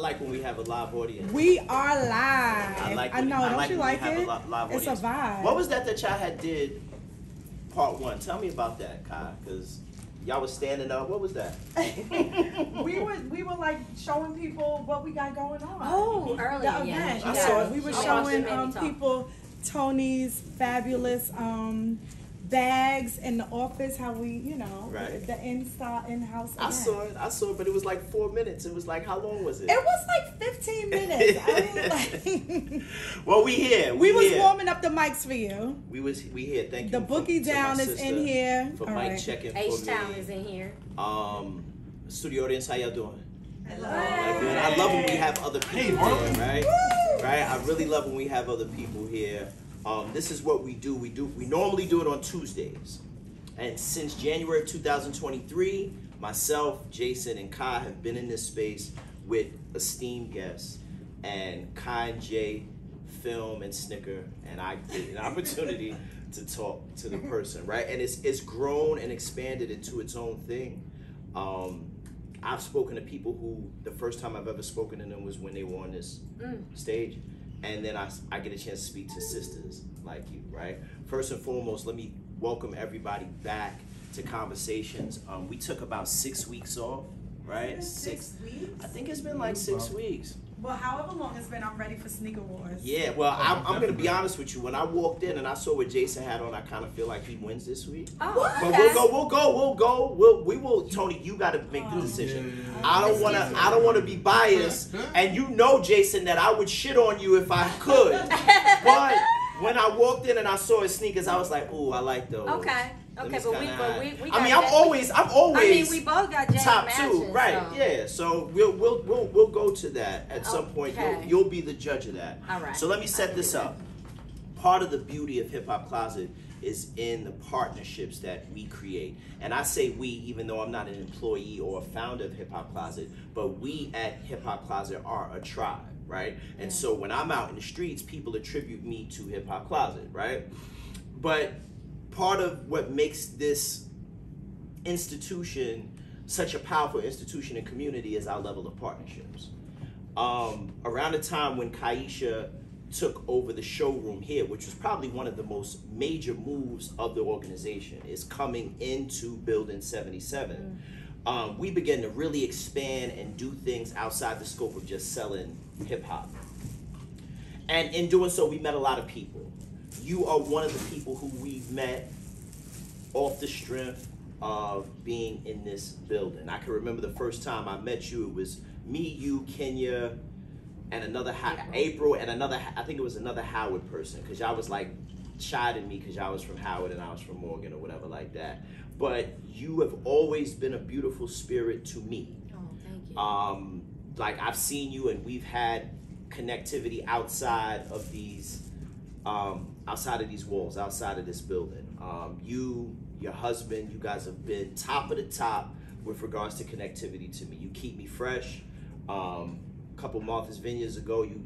like when we have a live audience. We are live. I know, don't you like it? Live it's audience. A vibe. What was that y'all had did part one? Tell me about that, Kai, because y'all was standing up. What was that? we were like showing people what we got going on. Oh, early, the event. I saw it. We were showing people Tony's fabulous bags in the office, how we, the in-house event. I saw it, but it was like 4 minutes. It was like, how long was it? It was like 15 minutes. I mean, well, we here. We was warming up the mics for you. We here. Thank you. The Boogie Down is in here. For mic checking for me. H-Town is in here. Studio audience, how y'all doing? Hello. I love when we have other people here, right? Woo! Right? I really love when we have other people here. This is what we do. We normally do it on Tuesdays. And since January of 2023, myself, Jason, and Kai have been in this space with esteemed guests. And Kai and Jay film and snicker, and I get an opportunity to talk to the person, right? And it's grown and expanded into its own thing. I've spoken to people who the first time I've ever spoken to them was when they were on this stage. And then I get a chance to speak to sisters like you, right? First and foremost, let me welcome everybody back to Conversations. We took about 6 weeks off, right? 6 weeks? I think it's been like 6 weeks. Well, however long it's been, I'm ready for Sneaker Wars. Yeah, well, I'm going to be honest with you. When I walked in and I saw what Jason had on, I kind of feel like he wins this week. Oh, but okay. we'll go. We will. Tony, you got to make the decision. Yeah. I don't want to be biased, and you know, Jason, that I would shit on you if I could. But when I walked in and I saw his sneakers, I was like, ooh, I like those. Okay. Okay, but we I mean, I'm always. I mean, we both got top two, right? So. Yeah. So we'll go to that at some point. Okay. You'll be the judge of that. All right. So let me set this up. Part of the beauty of Hip Hop Closet is in the partnerships that we create, and I say we, even though I'm not an employee or a founder of Hip Hop Closet, but we at Hip Hop Closet are a tribe, right? And so when I'm out in the streets, people attribute me to Hip Hop Closet, right? But part of what makes this institution such a powerful institution and community is our level of partnerships. Around the time when Kaisha took over the showroom here, which was probably one of the most major moves of the organization, is coming into Building 77. We began to really expand and do things outside the scope of just selling hip hop. And in doing so, we met a lot of people. You are one of the people who we've met off the strength of being in this building. I can remember the first time I met you, it was me, you, Kenya, and another April, and another, I think it was another Howard person, because y'all was like chiding me because y'all was from Howard and I was from Morgan or whatever like that. But you have always been a beautiful spirit to me. Oh, thank you. Like I've seen you and we've had connectivity outside of these walls, outside of this building. You, your husband, you guys have been top of the top with regards to connectivity to me. You keep me fresh. A couple Martha's Vineyards ago, you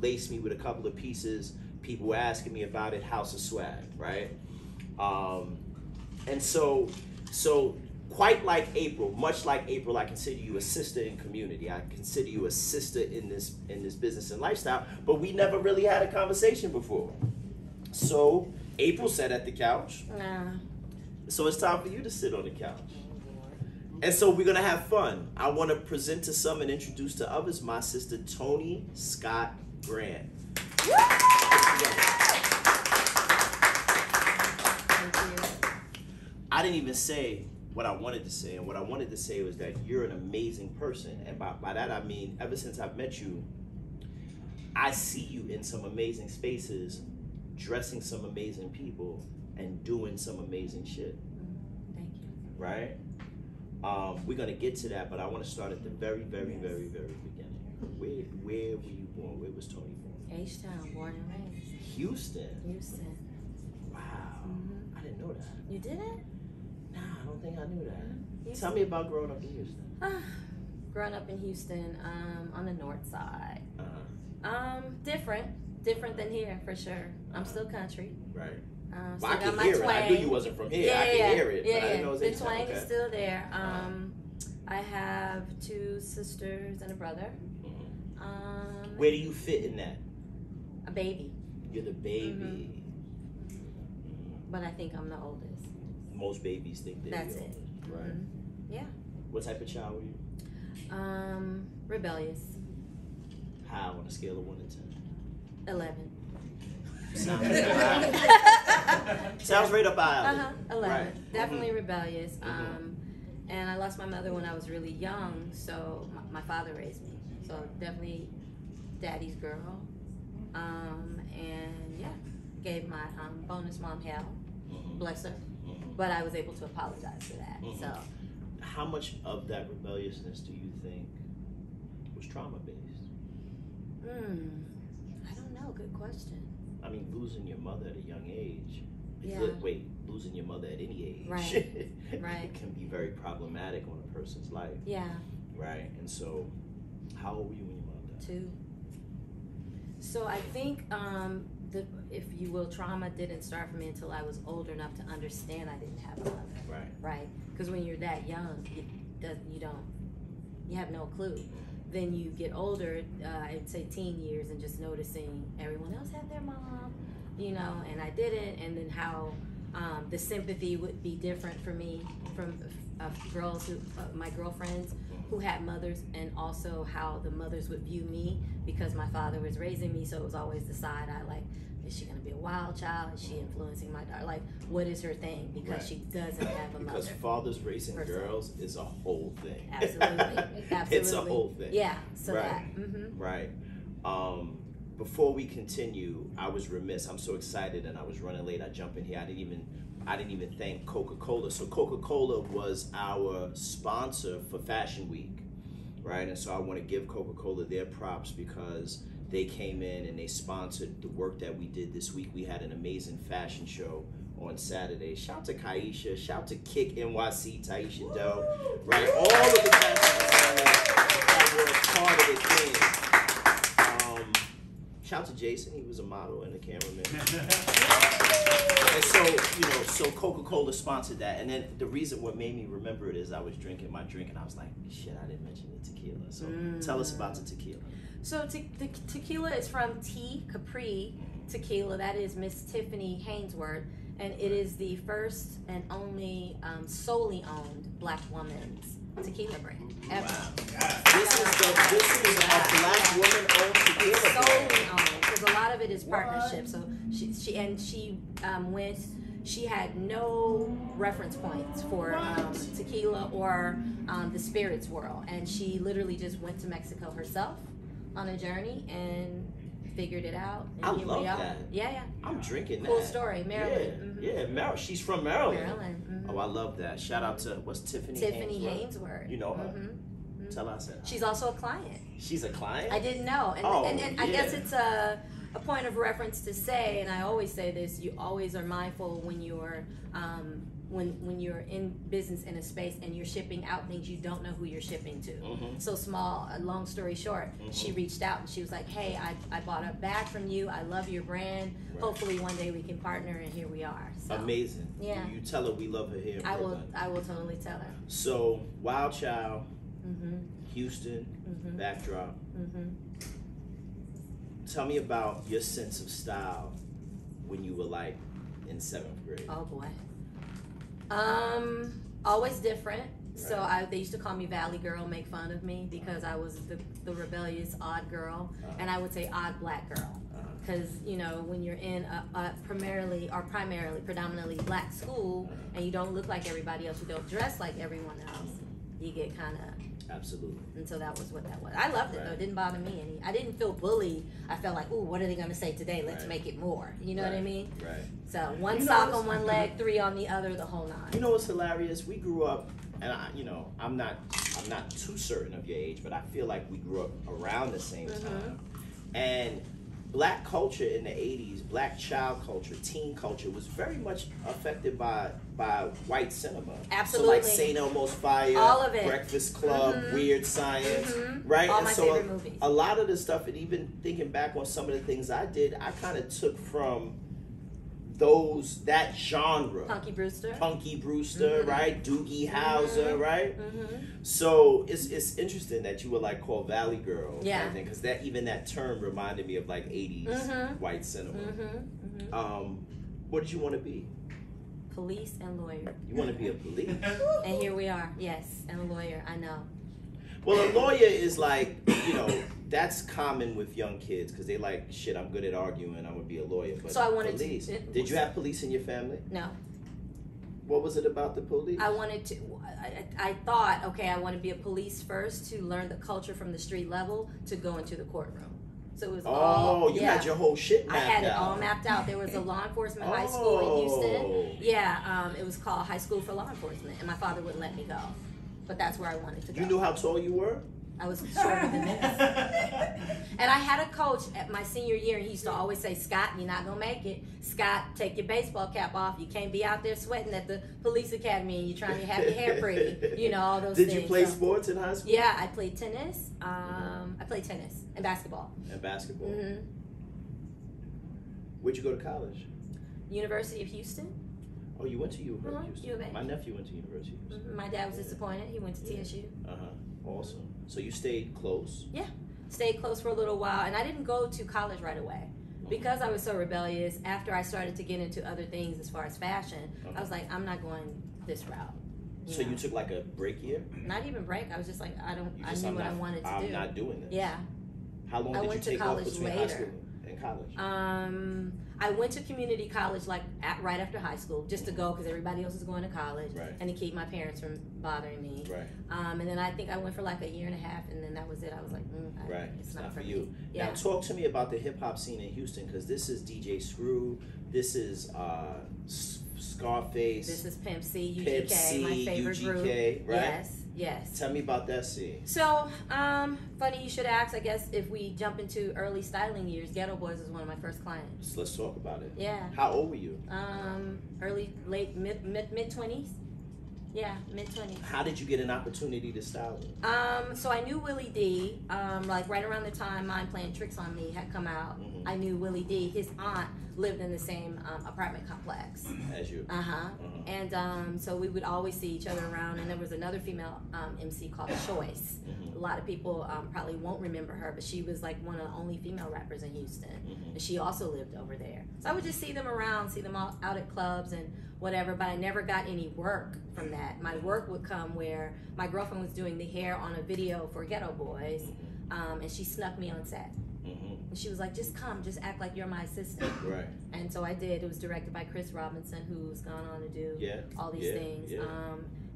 laced me with a couple of pieces. People were asking me about it, House of Swag, right? And so quite like April, much like April, I consider you a sister in community. I consider you a sister in this business and lifestyle, but we never really had a conversation before. So April sat at the couch. So it's time for you to sit on the couch. And so we're gonna have fun. I wanna present to some and introduce to others my sister Toni Scott Grant. I didn't even say what I wanted to say, and what I wanted to say was that you're an amazing person, and by that I mean ever since I've met you, I see you in some amazing spaces, dressing some amazing people, and doing some amazing shit. Thank you. Right? We're gonna get to that, but I want to start at the very, very, very, very beginning. Where were you born? Where was Toni born? H-Town, born and raised. Houston. Wow. I didn't know that. You didn't? Nah, I don't think I knew that. Tell me about growing up in Houston. Growing up in Houston, on the north side. Different than here for sure. I'm still country. Right. Well, I can hear it. I knew you wasn't from here. I can hear it, but I didn't know it was the twang is still there. I have 2 sisters and a brother. Where do you fit in that? A baby. You're the baby. But I think I'm the oldest. Most babies think they're That's the it. oldest, right? Yeah. What type of child were you? Rebellious. How on a scale of 1 to 10? 11. Sounds right up our alley. 11. Right. Definitely rebellious. And I lost my mother when I was really young, so my father raised me. So definitely daddy's girl. And yeah, gave my bonus mom hell. Bless her. But I was able to apologize for that. So, how much of that rebelliousness do you think was trauma based? I don't know. Good question. I mean, losing your mother at a young age. Yeah. Losing your mother at any age. Right. Right. It can be very problematic on a person's life. Yeah. Right. And so, how old were you when your mom died? 2. So I think if you will, trauma didn't start for me until I was old enough to understand I didn't have a mother. Right. Right. Because when you're that young, you have no clue. Then you get older, I'd say teen years, and just noticing everyone else had their mom, and I didn't, and then how the sympathy would be different for me from girls my girlfriends who had mothers, and also how the mothers would view me because my father was raising me. So it was always the side eye, like, is she gonna be a wild child? Is she influencing my daughter? Like, what is her thing? Because she doesn't have a mother. Because fathers raising girls is a whole thing. Absolutely. It's a whole thing. Yeah. So right. Right. Before we continue, I was remiss. I'm so excited, and I was running late. I jump in here. I didn't even thank Coca-Cola. So Coca-Cola was our sponsor for Fashion Week, right? And so I want to give Coca-Cola their props because they came in and they sponsored the work that we did this week. We had an amazing fashion show on Saturday. Shout to Kaisha, shout to Kick NYC, Taisha Doe, right? All of the fashion designers that were a part of the thing. Shout to Jason, he was a model and a cameraman. And so, so Coca-Cola sponsored that. And then what made me remember it is I was drinking my drink and I was like, shit, I didn't mention the tequila. So tell us about the tequila. So the tequila is from T Capri Tequila. That is Miss Tiffany Hainsworth, and it is the first and only solely owned Black woman's tequila brand ever. Wow. This is a Black woman owned tequila brand. Solely owned, because a lot of it is partnership. So she had no reference points for tequila or the spirits world, and she literally just went to Mexico herself on a journey and figured it out. And I love that. Yeah. I'm drinking that. Cool story, Maryland. Yeah, Maryland. She's from Maryland. Maryland. Oh, I love that. Shout out to what's Tiffany Hainsworth. You know her. Tell us that. She's also a client. She's a client? I didn't know. And I guess it's a point of reference to say, and I always say this, you always are mindful when you're when you're in business in a space and you're shipping out things, you don't know who you're shipping to. So long story short, she reached out and she was like, hey, I bought a bag from you. I love your brand. Right. Hopefully one day we can partner, and here we are. So, amazing. Yeah. You tell her we love her here in Brooklyn. I will totally tell her. So, Wild Child, Houston, backdrop. Tell me about your sense of style when you were like in 7th grade. Oh boy. Always different. So they used to call me Valley Girl, make fun of me because I was the rebellious odd girl, and I would say odd Black girl. Because when you're in a predominantly Black school and you don't look like everybody else, you don't dress like everyone else, you get kind of. Absolutely. And so that was what that was. I loved it though. It didn't bother me any. I didn't feel bullied. I felt like, ooh, what are they gonna say today? Let's make it more. You know what I mean? Right. So one sock on one leg, 3 on the other, the whole 9. You know what's hilarious? We grew up, and I'm not too certain of your age, but I feel like we grew up around the same time. And Black culture in the 80s, Black child culture, teen culture was very much affected by white cinema. Absolutely. So like St. Elmo's Fire, all of it. Breakfast Club, Weird Science, right? All and my so favorite movies. A lot of the stuff, and even thinking back on some of the things I did, I kind of took from that genre. Punky Brewster, right? Doogie Howser, right? So it's interesting that you were like called Valley Girl, yeah, because that term reminded me of like 80s white cinema. What did you want to be? Police and lawyer. You want to be a police? And here we are, yes, and a lawyer. I know. Well, a lawyer is like, that's common with young kids because they like, shit, I'm good at arguing, I'm going to be a lawyer. But so I wanted police. to... Did you have police in your family? No. What was it about the police? I wanted to... I thought, okay, I want to be a police first to learn the culture from the street level to go into the courtroom. So it was all... you had your whole shit mapped out. I had it all mapped out. There was a law enforcement high school in Houston. Yeah, it was called High School for Law Enforcement, and my father wouldn't let me go. But that's where I wanted to go. You knew how tall you were? I was shorter than this. And I had a coach at my senior year, and he used to always say, Scott, you're not going to make it. Scott, take your baseball cap off. You can't be out there sweating at the police academy, and you're trying to have your hair pretty. All those things. Did you play sports in high school? Yeah, I played tennis. I played tennis and basketball. Where'd you go to college? University of Houston. Oh, you went to University of Houston. My nephew went to University of Houston. My dad was disappointed. He went to TSU. Awesome. So you stayed close? Yeah, stayed close for a little while, and I didn't go to college right away. Because I was so rebellious, after I started to get into other things as far as fashion, I was like, I'm not going this route. So you took like a break year? Not even break. I was just like, I knew what I wanted to do. I'm not doing this. Yeah. How long did you take off between high school and college? I went to community college right after high school just to go because everybody else was going to college and to keep my parents from bothering me. Right. And then I think I went for like a year and a half, and then that was it. I was like, it's not for you. Yeah. Now talk to me about the hip hop scene in Houston because this is DJ Screw, this is Scarface, this is Pimp C, UGK, my favorite group. Right? Yes. Tell me about that scene. So, funny you should ask. I guess if we jump into early styling years, Ghetto Boys was one of my first clients. So let's talk about it. Yeah. How old were you? Mid 20s. Yeah, mid 20s. How did you get an opportunity to style it? So I knew Willie D. Like right around the time Mind Playing Tricks on Me had come out. I knew Willie D. His aunt lived in the same apartment complex as you. And so we would always see each other around. And there was another female MC called Choice. A lot of people probably won't remember her, but she was like one of the only female rappers in Houston, and she also lived over there. So I would just see them around, see them all out at clubs and whatever. But I never got any work from that. My work would come where my girlfriend was doing the hair on a video for Ghetto Boys, and she snuck me on set. And she was like, just come, just act like you're my assistant. Right. And so I did. It was directed by Chris Robinson, who's gone on to do all these things. Yeah.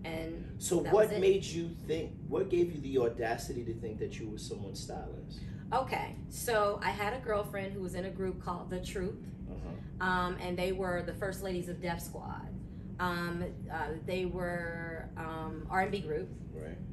And so what made you think, what gave you the audacity to think that you were someone's stylist? Okay, so I had a girlfriend who was in a group called The Truth, and they were the First Ladies of Def Squad. They were R&B group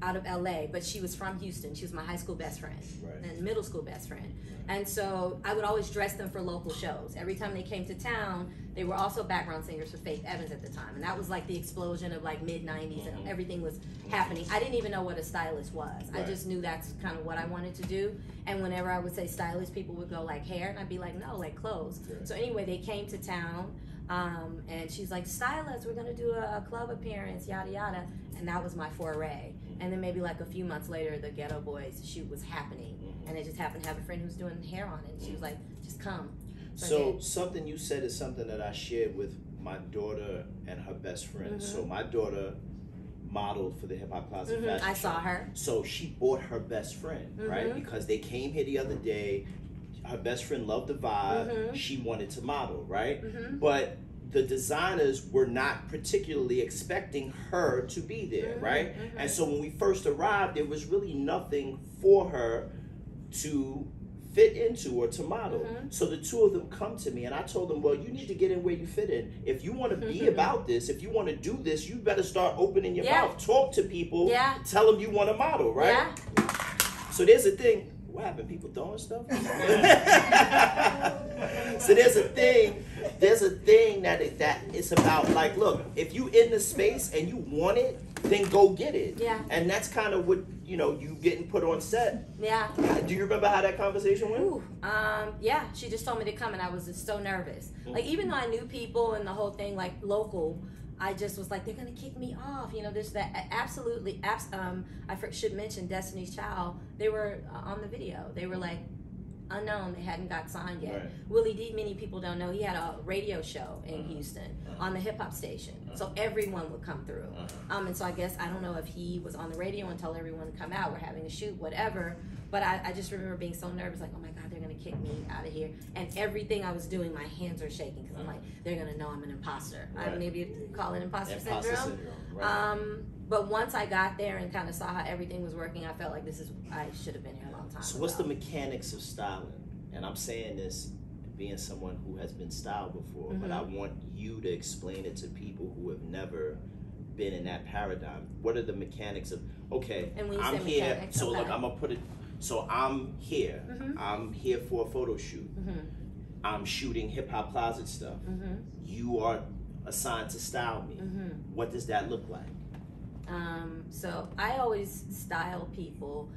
out of LA, but she was from Houston. She was my high school best friend and middle school best friend. And so I would always dress them for local shows. Every time they came to town, they were also background singers for Faith Evans at the time. And that was like the explosion of like mid-90s and everything was happening. I didn't even know what a stylist was. I just knew that's kind of what I wanted to do. And whenever I would say stylist, people would go like hair, and I'd be like, no, like clothes. So anyway, they came to town. And she's like, stylist, we're gonna do a club appearance, yada yada, and that was my foray. And then maybe like a few months later, the Ghetto Boys shoot was happening, and I just happened to have a friend who was doing hair on it, and she was like, just come. So something you said is something that I shared with my daughter and her best friend. So my daughter modeled for the Hip Hop Closet Fashion I saw her. So she bought her best friend, right? Because they came here the other day. Her best friend loved the vibe. She wanted to model, right? But the designers were not particularly expecting her to be there, right? And so when we first arrived, there was really nothing for her to fit into or to model. So the two of them come to me, and I told them, well, you need to get in where you fit in. If you want to be about this, if you want to do this, you better start opening your mouth. Talk to people. Tell them you want to model, right? So there's a thing. What happened? People throwing stuff? So there's a thing that it's about, like, look, if you in the space and you want it, then go get it. Yeah. And that's kind of what, you know, you getting put on set. Yeah. Do you remember how that conversation went? Ooh, yeah, she just told me to come and I was just so nervous. Like, even though I knew people and the whole thing, like, local, I just was like, they're gonna kick me off. You know, there's that absolutely, I should mention Destiny's Child. They were on the video. They were like, unknown, they hadn't got signed yet. Right. Willie D, many people don't know, he had a radio show in Houston on the hip hop station. So everyone would come through. And so I guess, I don't know if he was on the radio and told everyone to come out, we're having a shoot, whatever. But I just remember being so nervous, like, oh my God, they're gonna kick me out of here. And everything I was doing, my hands were shaking because I'm like, they're gonna know I'm an imposter. Right. Maybe you'd call it imposter syndrome. Right. But once I got there and kind of saw how everything was working, I felt like I should have been here a long time So ago. what's the mechanics of styling? And I'm saying this being someone who has been styled before, but I want you to explain it to people who have never been in that paradigm. What are the mechanics of, okay, I'm here, mechanics, so look, I'm gonna put it, so I'm here for a photo shoot. I'm shooting hip hop closet stuff. You are assigned to style me. What does that look like? So I always style people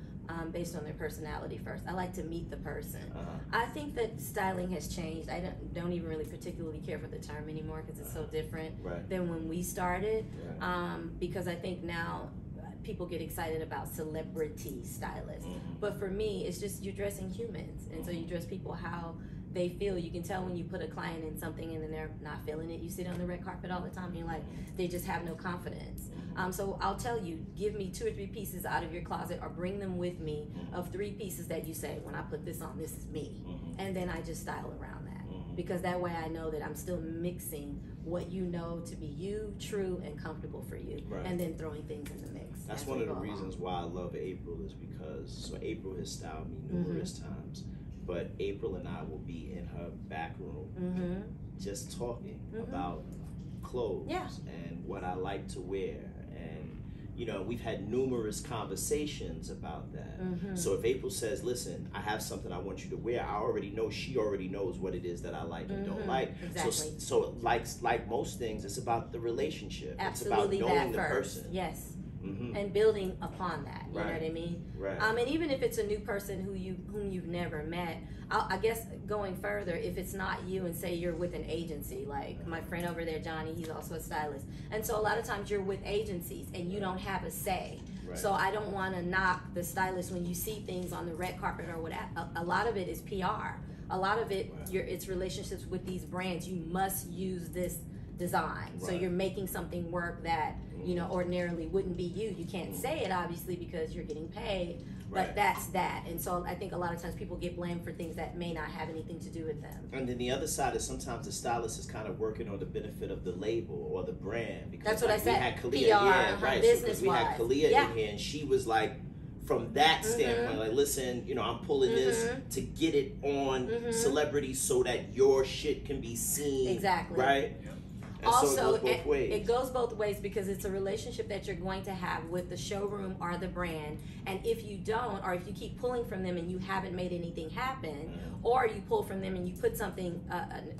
based on their personality first. I like to meet the person. I think that styling has changed. I don't even really particularly care for the term anymore because it's so different than when we started. Because I think now people get excited about celebrity stylists. But for me, it's just you're dressing humans. And so you dress people how they feel. You can tell when you put a client in something and then they're not feeling it. You sit on the red carpet all the time and you're like, they just have no confidence. So I'll tell you, give me 2 or 3 pieces out of your closet or bring them with me of 3 pieces that you say, when I put this on, this is me. And then I just style around that. Because that way I know that I'm still mixing what you know to be you, true, and comfortable for you. And then throwing things in the mix. That's one of the reasons why I love April is because, so April has styled me numerous times. But April and I will be in her back room just talking about clothes and what I like to wear. And, you know, we've had numerous conversations about that. So if April says, listen, I have something I want you to wear, I already know, she already knows what it is that I like and don't like. Exactly. So like most things, it's about the relationship. Absolutely, it's about knowing that the first. person. Yes. And building upon that, you know what I mean? And even if it's a new person whom you've never met, I guess going further, if it's not you and say you're with an agency, like my friend over there, Johnny, he's also a stylist. And so a lot of times you're with agencies and you don't have a say. So I don't want to knock the stylist when you see things on the red carpet or whatever. A lot of it is PR. A lot of it, it's relationships with these brands. You must use this design. So you're making something work that, you know, ordinarily wouldn't be you. You can't say it, obviously, because you're getting paid, but that's that. And so I think a lot of times people get blamed for things that may not have anything to do with them. And then the other side is sometimes the stylist is kind of working on the benefit of the label or the brand. Because that's what I said. We had Kalia, PR, business-wise. So we had Kalia in here, and she was like, from that standpoint, like, listen, you know, I'm pulling this to get it on celebrities so that your shit can be seen. Exactly. Right? And also, so it goes both ways because it's a relationship that you're going to have with the showroom or the brand. And if you don't, or if you keep pulling from them and you haven't made anything happen, or you pull from them and you put something,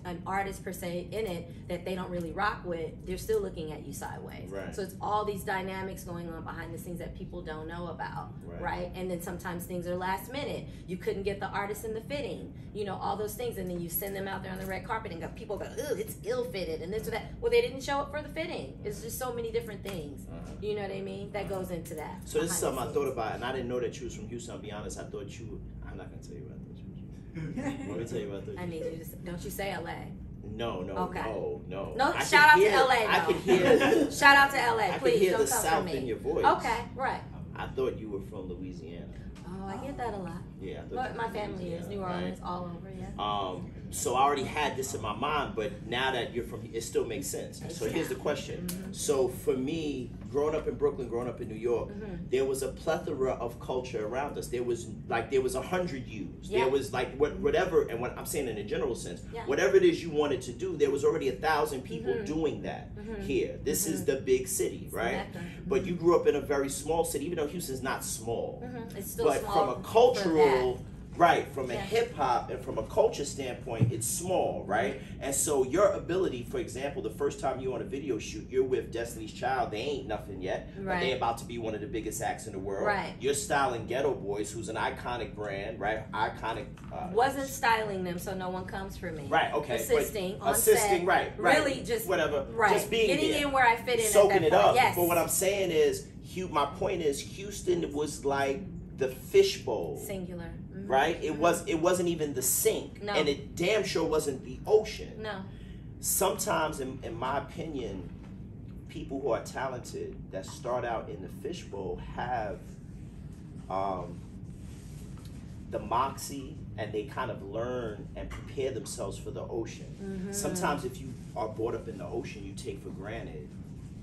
an artist per se in it that they don't really rock with, they're still looking at you sideways. So it's all these dynamics going on behind the scenes that people don't know about, right? And then sometimes things are last minute. You couldn't get the artist in the fitting, you know, all those things. And then you send them out there on the red carpet and people go, oh, it's ill-fitted and this or that. Well, they didn't show up for the fitting. It's just so many different things. You know what I mean? That goes into that. So this is something I thought about, and I didn't know that you was from Houston. I'll be honest, I thought you. I'm not gonna tell you what I thought you was. Let me tell you what I thought. I need you to. Don't you say LA? No. No, shout out to LA. I could hear. Shout out to LA. I Please could hear don't the come South from me. in your voice. Okay, right. I thought you were from Louisiana. Oh, I get that a lot. Yeah, But my family is New Orleans, all over. Yeah. So I already had this in my mind, but now that you're from, it still makes sense. So here's the question. So for me, growing up in Brooklyn, growing up in New York, there was a plethora of culture around us. There was 100 U's. There was like whatever, and what I'm saying in a general sense, whatever it is you wanted to do, there was already 1,000 people doing that here. This is the big city, right? But you grew up in a very small city, even though Houston's not small. It's still but small from a cultural Right, from a hip hop and from a culture standpoint, it's small, right? And so your ability, for example, the first time you're on a video shoot, you're with Destiny's Child, they ain't nothing yet, but they about to be one of the biggest acts in the world. Right. You're styling Ghetto Boys, who's an iconic brand, right? Iconic. Wasn't styling them, so no one comes for me. Right, okay. Assisting on assisting, set. right. Really just whatever. Right. Just being getting there. in where I fit in. Soaking at that it point. up. Yes. But what I'm saying is, my point is, Houston was like the fishbowl. Singular. Mm-hmm. Right? It wasn't even the sink. No. And it damn sure wasn't the ocean. No. Sometimes, in my opinion, people who are talented that start out in the fishbowl have the moxie, and they kind of learn and prepare themselves for the ocean. Mm-hmm. Sometimes if you are brought up in the ocean, you take for granted.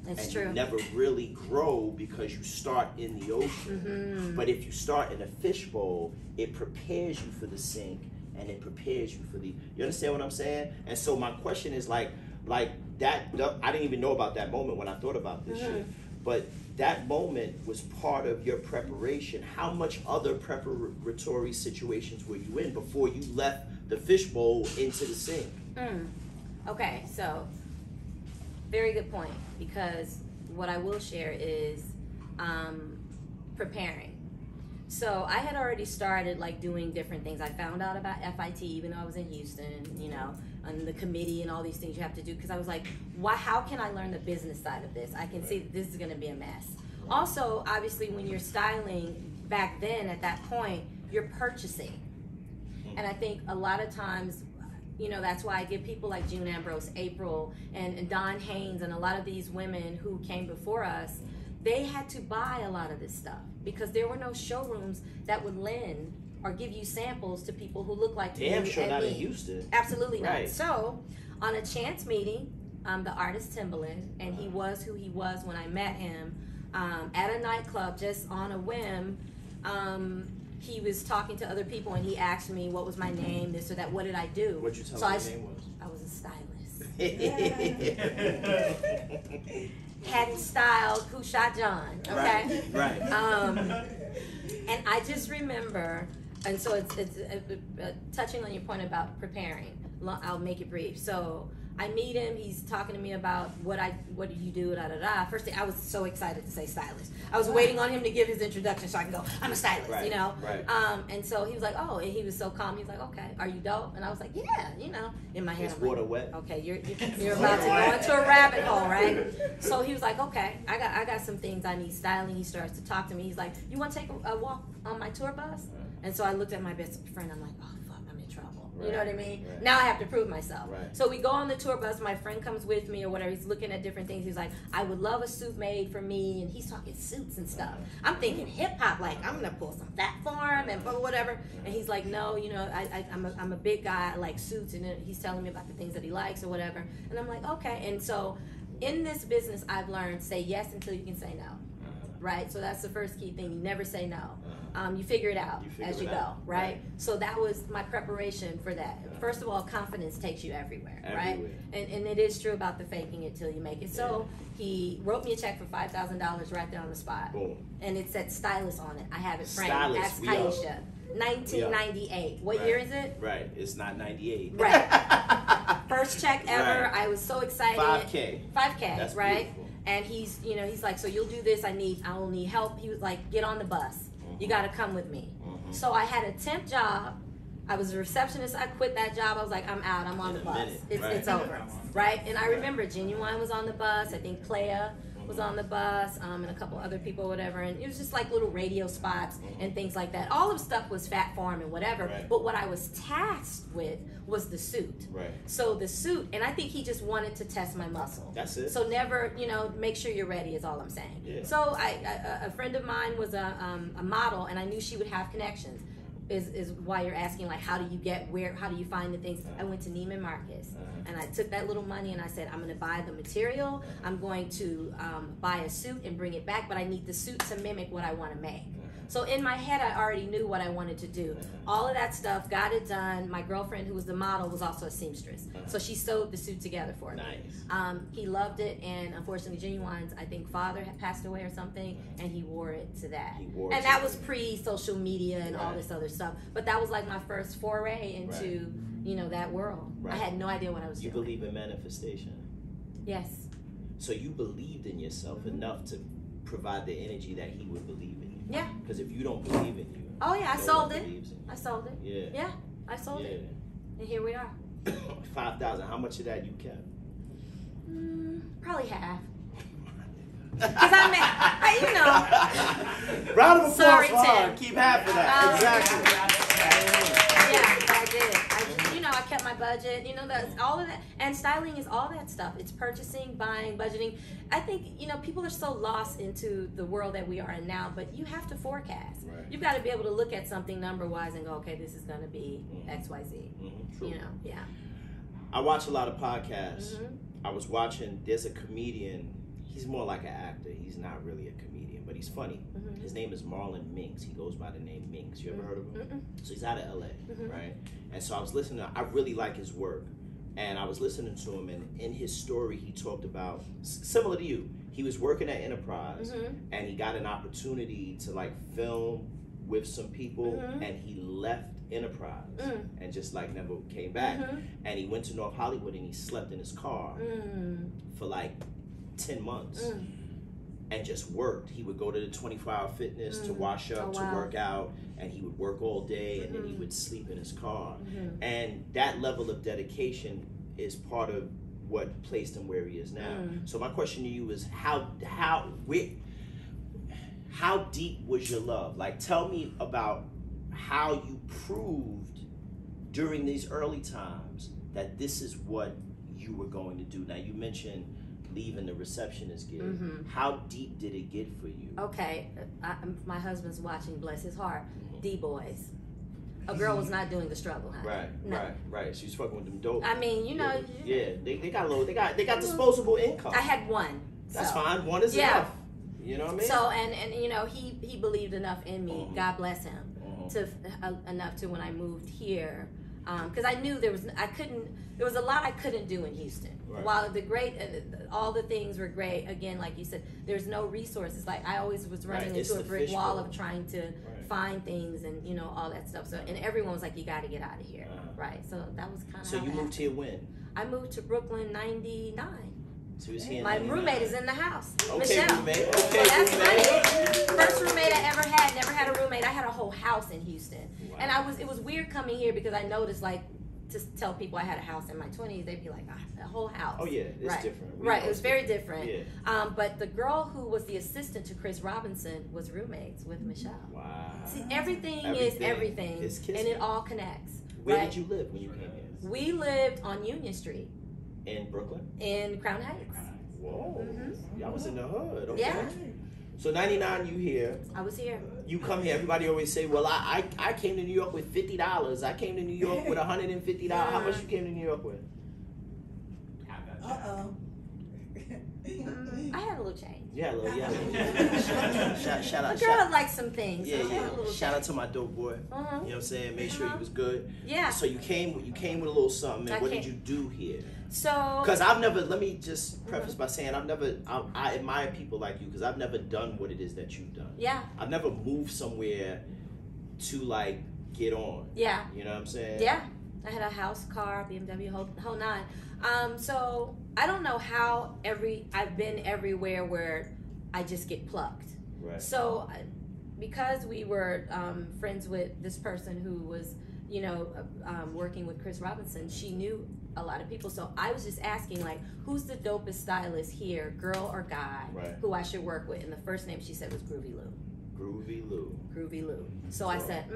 It's and true. you never really grow because you start in the ocean. Mm-hmm. But if you start in a fishbowl, it prepares you for the sink, and it prepares you for the, you understand what I'm saying? And so my question is like that, I didn't even know about that moment when I thought about this shit. But that moment was part of your preparation. How much other preparatory situations were you in before you left the fishbowl into the sink? Okay, so very good point, because what I will share is preparing. So I had already started like doing different things. I found out about FIT even though I was in Houston, you know, and the committee and all these things you have to do, because I was like, how can I learn the business side of this? I can see this is going to be a mess. Also, obviously, when you're styling back then at that point, you're purchasing. And I think a lot of times, you know, that's why I give people like June Ambrose, April, and Dawn Haynes, and a lot of these women who came before us, they had to buy a lot of this stuff because there were no showrooms that would lend or give you samples to people who look like you. Damn sure not in Houston. Absolutely not. Right. So, on a chance meeting, the artist Timbaland, and he was who he was when I met him, at a nightclub, just on a whim, he was talking to other people, and he asked me what was my name, this or that, what did I do? What'd you tell him your name was? I was a stylist. Hadn't styled Who Shot John, okay? Right. And I just remember, and so it's touching on your point about preparing. I'll make it brief. So I meet him. He's talking to me about what do you do, da da da. First thing, I was so excited to say stylist. I was waiting on him to give his introduction so I can go, I'm a stylist, right, you know. Right. And so he was like, oh, and he was so calm. He was like, okay, are you dope? And I was like, yeah, you know. In my head, Is I'm water like, wet? okay, you're about to go into a rabbit hole, right? So he was like, okay, I got some things I need styling. He starts to talk to me. He's like, you want to take a walk on my tour bus? And so I looked at my best friend. I'm like, oh fuck, I'm in trouble. Right. You know what I mean? Right. Now I have to prove myself. Right. So we go on the tour bus. My friend comes with me or whatever. He's looking at different things. He's like, I would love a suit made for me. And he's talking suits and stuff. I'm thinking hip hop, like I'm gonna pull some fat for him and whatever. And he's like, no, you know, I'm a big guy. I like suits. And then he's telling me about the things that he likes or whatever. And I'm like, okay. And so in this business, I've learned say yes until you can say no. Right? So that's the first key thing. You never say no. You figure it out as you go, right? So that was my preparation for that. First of all, confidence takes you everywhere, right? And it is true about the faking it till you make it. So he wrote me a check for $5,000 right there on the spot. Boom. And it said stylist on it. I have it framed. Stylist, Ask Aisha. 1998. What year is it? Right. It's not 98. Right. First check ever. Right. I was so excited. 5K. 5K, That's right? beautiful. And he's like, so you'll do this. I will need help. He was like, get on the bus. You got to come with me. So I had a temp job. I was a receptionist. I quit that job. I was like, I'm out. I'm on the bus. It's over, right? And I remember Genuine was on the bus. I think Playa was on the bus, and a couple other people, whatever. And it was just like little radio spots and things like that. All of stuff was Fat Farm and whatever. Right. But what I was tasked with was the suit. Right. So the suit, and I think he just wanted to test my muscle. That's it. So never, you know, make sure you're ready is all I'm saying. Yeah. So a friend of mine was a model, and I knew she would have connections. Is why you're asking, like, how do you get where? How do you find the things? I went to Neiman Marcus, and I took that little money and I said, I'm going to buy the material. I'm going to buy a suit and bring it back, but I need the suit to mimic what I want to make. So in my head, I already knew what I wanted to do. All of that stuff, got it done. My girlfriend, who was the model, was also a seamstress. So she sewed the suit together for me. Nice. He loved it, and unfortunately, Genuine's, I think, father had passed away or something, and he wore it to that. And that was pre-social media and all this other stuff. But that was like my first foray into, you know, that world. I had no idea what I was doing. You believe in manifestation? Yes. So you believed in yourself enough to provide the energy that he would believe in you. Yeah. Because if you don't believe in you, oh yeah, I sold it. I sold it. Yeah. Yeah, I sold it. And here we are. 5,000. How much of that you kept? Probably half. Because I you know. Round of applause Sorry, for her. Tim. Keep half of that. Exactly. Yeah, but I did. I kept my budget. You know, that's all of that. And styling is all that stuff. It's purchasing, buying, budgeting. I think, you know, people are so lost into the world that we are in now, but you have to forecast. Right. You've got to be able to look at something number-wise and go, okay, this is going to be X, Y, Z. True. You know, yeah. I watch a lot of podcasts. I was watching, there's a comedian. He's more like an actor. He's not really a comedian, but he's funny. His name is Marlon Minks. He goes by the name Minks. You ever heard of him? So he's out of LA, right? And so I was listening. I really like his work. And I was listening to him, and in his story, he talked about, similar to you, he was working at Enterprise, and he got an opportunity to like film with some people, and he left Enterprise and just like never came back. And he went to North Hollywood, and he slept in his car for like 10 months and just worked. He would go to the 24-hour fitness to wash up, to work out, and he would work all day, and then he would sleep in his car. And that level of dedication is part of what placed him where he is now. So my question to you is how deep was your love? Like, tell me about how you proved during these early times that this is what you were going to do. Now, you mentioned leaving the receptionist gig. How deep did it get for you? Okay, my husband's watching, bless his heart. D-boys. A girl was not doing the struggle, huh? Right. She's fucking with them dope. I mean, you know. Yeah, they got low. They got disposable income. I had one. That's fine. One is enough. You know what I mean? So and you know, he believed enough in me. God bless him. To enough to when I moved here, because I knew there was a lot I couldn't do in Houston. While all the things were great, again, like you said, there's no resources. Like I always was running into a brick wall of trying to find things and, you know, all that stuff. So, and everyone was like, you got to get out of here. Right. So that was kind of. So you moved here when? I moved to Brooklyn '99. So he was here. My roommate is in the house. Okay, Michelle. roommate. Okay, that's roommate. funny. First roommate I ever had. Never had a roommate. I had a whole house in Houston. Wow. And it was weird coming here because I noticed, like, to tell people I had a house in my 20s, they'd be like, a whole house. Oh yeah, it's different. It was very different. Yeah. But the girl who was the assistant to Chris Robinson was roommates with Michelle. Wow. See, everything is everything, and it all connects. Where did you live when you came here? We lived on Union Street. In Brooklyn? In Crown Heights. Whoa. Y'all was in the hood. Okay. Yeah. So 99, you here. I was here. You come here. Everybody always say, well, I came to New York with $50. I came to New York with $150. How much you came to New York with? I had a little change. Yeah, a little, Shout out. The girl likes some things. Yeah. Shout out to my dope boy. You know what I'm saying? Make sure he was good. Yeah. So you came with a little something. And what did you do here? So. Because let me just preface by saying I admire people like you because I've never done what it is that you've done. Yeah. I've never moved somewhere to like get on. Yeah. You know what I'm saying? Yeah. I had a house, car, BMW, whole nine. So I don't know how I've been everywhere where I just get plucked. Right. So because we were friends with this person who was, you know, working with Chris Robinson, she knew a lot of people. So I was just asking, like, who's the dopest stylist here, girl or guy, who I should work with? And the first name she said was Groovy Lou. Groovy Lou. So I said,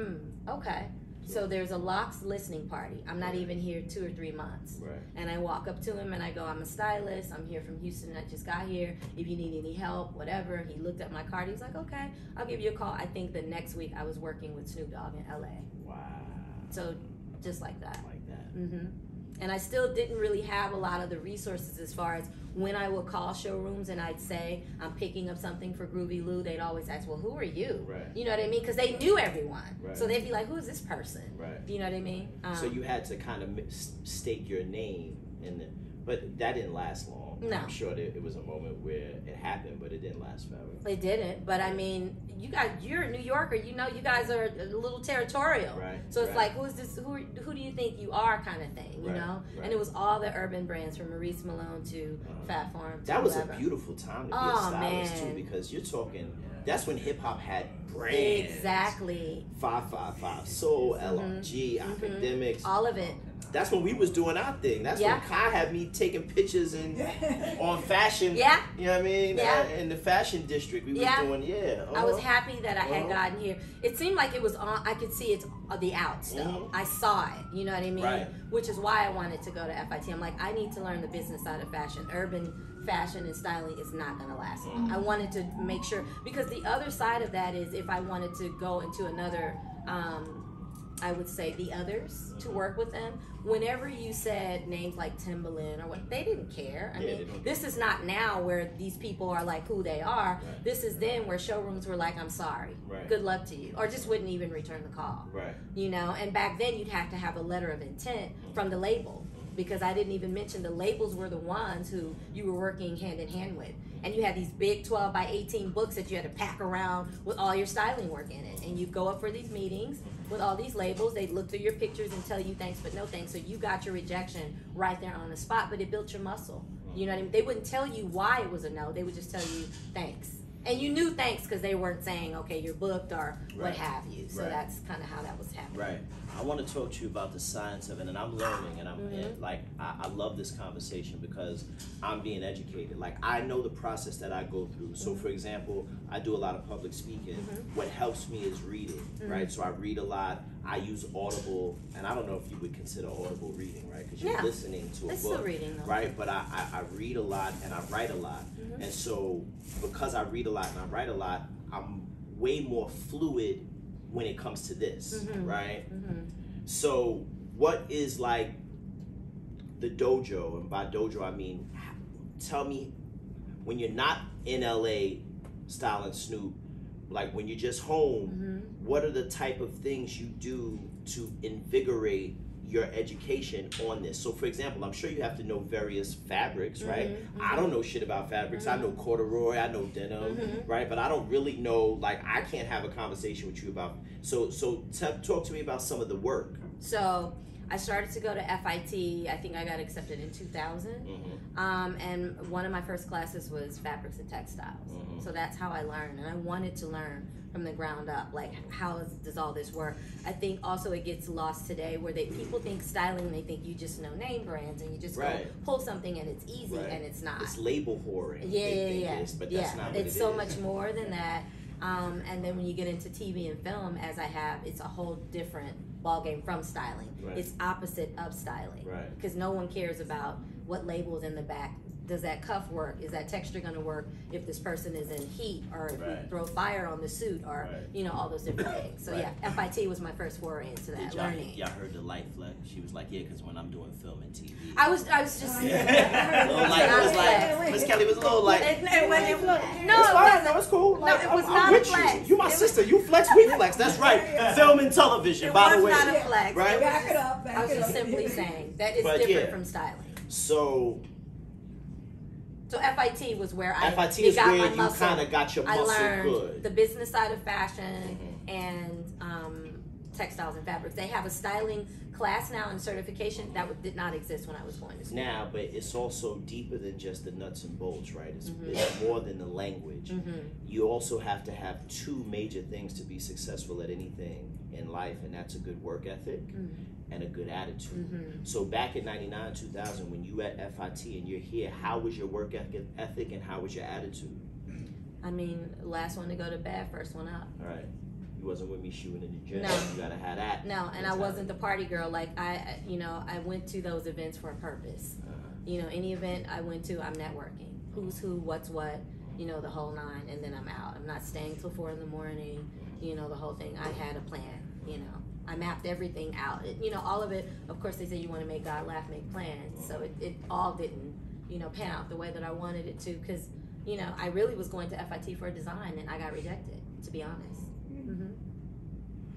okay. So there's a locks listening party. I'm not even here 2 or 3 months. Right. And I walk up to him and I go, I'm a stylist. I'm here from Houston. I just got here. If you need any help, whatever. He looked at my card. He was like, okay, I'll give you a call. I think the next week I was working with Snoop Dogg in LA. Wow. So just like that. Like that. Mm-hmm. And I still didn't really have a lot of the resources as far as when I would call showrooms and I'd say I'm picking up something for Groovy Lou, they'd always ask, well, who are you? Right. You know what I mean? Because they knew everyone. Right. So they'd be like, who is this person? Right. You know what I mean? So you had to kind of stake your name in it. But that didn't last long. No. I'm sure that it was a moment where it happened, but it didn't last forever. It didn't, but I mean, you guys, you're a New Yorker. You know, you guys are a little territorial. Right. So it's like, who is this? Who do you think you are, kind of thing. You know. Right. And it was all the urban brands from Maurice Malone to Fat Farm. That was a beautiful time to be a stylist too, because you're talking. That's when hip hop had brands. Exactly. 555 Soul, LRG, Academics, all of it. That's when we was doing our thing. That's when Kai had me taking pictures on fashion. Yeah. You know what I mean? Yeah. In the fashion district, we was doing, I was happy that I had gotten here. It seemed like it was on, I could see it's the outs though. I saw it, you know what I mean? Right. Which is why I wanted to go to FIT. I'm like, I need to learn the business side of fashion. Urban fashion and styling is not going to last long. I wanted to make sure, because the other side of that is if I wanted to go into another, I would say the others to work with them. Whenever you said names like Timbaland or what, they didn't care. I mean, this is not now where these people are like who they are. Right. This is then where showrooms were like, I'm sorry, good luck to you, or just wouldn't even return the call. Right. You know, and back then you'd have to have a letter of intent from the label, because I didn't even mention the labels were the ones who you were working hand in hand with. And you had these big 12 by 18 books that you had to pack around with all your styling work in it. And you go up for these meetings with all these labels. They'd look through your pictures and tell you thanks but no thanks. So you got your rejection right there on the spot, but it built your muscle. You know what I mean? They wouldn't tell you why it was a no. They would just tell you thanks. And you knew thanks because they weren't saying, okay, you're booked or what have you. So that's kind of how that was happening. Right. I want to talk to you about the science of it, and I'm learning, and I love this conversation because I'm being educated. Like, I know the process that I go through. So, for example, I do a lot of public speaking. What helps me is reading, right? So I read a lot. I use Audible, and I don't know if you would consider Audible reading, right? Because you're listening to a book, still reading, though. right? But I read a lot and I write a lot, and so because I read a lot and I write a lot, I'm way more fluid when it comes to this, right? So what is like the dojo, and by dojo I mean, tell me, when you're not in LA styling Snoop, like when you're just home, what are the type of things you do to invigorate your education on this? So for example, I'm sure you have to know various fabrics, right? I don't know shit about fabrics. I know corduroy, I know denim, right? But I don't really know, like, I can't have a conversation with you about, so talk to me about some of the work. So I started to go to FIT. I think I got accepted in 2000. And one of my first classes was fabrics and textiles. So that's how I learned. And I wanted to learn from the ground up, like how does all this work? I think also it gets lost today where people think styling, they think you just know name brands and you just go pull something and it's easy, and it's not. It's label whoring. But that's not what it's so much more than that. And then when you get into TV and film, as I have, it's a whole different ballgame from styling. It's opposite of styling. Because no one cares about what label is in the back. Does that cuff work? Is that texture going to work if this person is in heat, or if we throw fire on the suit, or you know, all those different things. So yeah, FIT was my first foray into that learning. Y'all heard the light flex? She was like, yeah, because when I'm doing film and TV. I was just little light. It was like Miss Kelly was a little light. No, it's cool. No, it was not a flex. You my sister. You flex, we flex. That's right. Film and television. By the way, it was not a flex. Right? Back it up. I was just simply saying that is different from styling. So FIT was where I FIT is got where my you muscle. kind of got your muscle I learned good. The business side of fashion and textiles and fabrics. They have a styling class now and certification that did not exist when I was going to school. Now, but it's also deeper than just the nuts and bolts, right? It's more than the language. You also have to have two major things to be successful at anything in life, and that's a good work ethic and a good attitude. So back in 99, 2000, when you at FIT and you're here, how was your work ethic and how was your attitude? I mean, last one to go to bed, first one up. All right. You wasn't with me shooting in the gym. No. You gotta have that. No, and I wasn't the party girl. Like I went to those events for a purpose. You know, any event I went to, I'm networking. Who's who, what's what, you know, the whole nine, and then I'm out. I'm not staying till 4 in the morning, you know, the whole thing. I had a plan, you know. I mapped everything out. All of it. Of course, they say you want to make God laugh, make plans. So it all didn't, pan out the way that I wanted it to. Because, I really was going to FIT for design, and I got rejected, to be honest. Mm-hmm.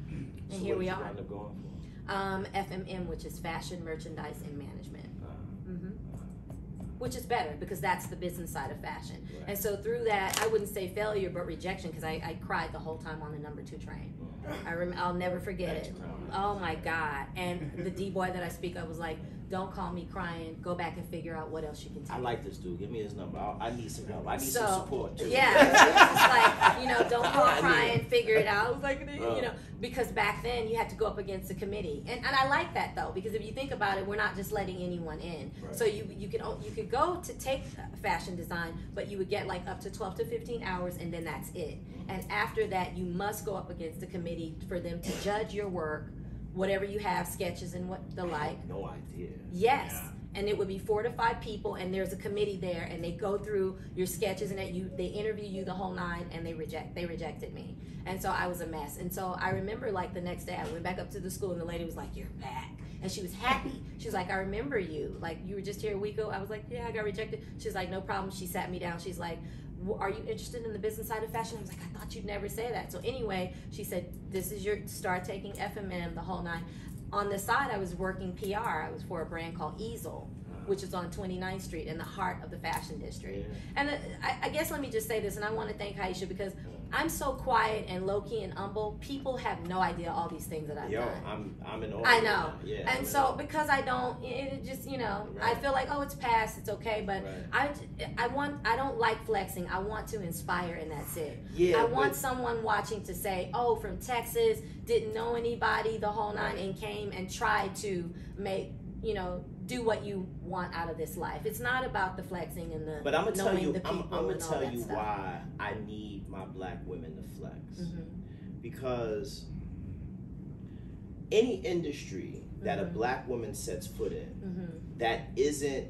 And so here we are. What did you end up going for? FMM, which is Fashion, Merchandise, and Management. Which is better because that's the business side of fashion. Right. And so through that, I wouldn't say failure, but rejection, because I cried the whole time on the number 2 train. I'll never forget it. Oh my God. And the D-boy that I speak of was like, don't call me crying. Go back and figure out what else you can tell. I like this dude. Give me his number. I need some help. I need some support too. Yeah. It's like, don't call crying, figure it out. It was like, because back then you had to go up against a committee. And I like that though, because if you think about it, we're not just letting anyone in. Right. So you could go to take fashion design, but you would get like up to 12 to 15 hours and then that's it. And after that, you must go up against a committee for them to judge your work, whatever you have, sketches and what the like. No idea. Yes. Yeah. And it would be 4 to 5 people, and there's a committee there, and they go through your sketches, and they interview you the whole 9, and they rejected me. And so I was a mess. And so I remember like the next day I went back up to the school, and the lady was like, "You're back." And she was happy. She was like, "I remember you. Like, you were just here a week ago." I was like, "Yeah, I got rejected." She was like, "No problem." She sat me down. She's like, "Are you interested in the business side of fashion?" I was like, "I thought you'd never say that." So anyway, she said, "This is your start taking FMM, the whole 9. On the side, I was working PR. I was for a brand called Easel, which is on 29th Street in the heart of the fashion district. Yeah. And I guess let me just say this, and I want to thank Aisha, because I'm so quiet and low-key and humble. People have no idea all these things that I've done. I'm in awe. I know. Yeah, and so because I don't, it just, right. I feel like, oh, it's past, it's okay, but right. I don't like flexing. I want to inspire, and that's it. Yeah, I want someone watching to say, oh, from Texas, didn't know anybody, the whole 9, and came and tried to make, do what you want out of this life. It's not about the flexing and the but I'm gonna tell you, I'm gonna tell you why I need my black women to flex. Mm-hmm. Because any industry that a black woman sets foot in that isn't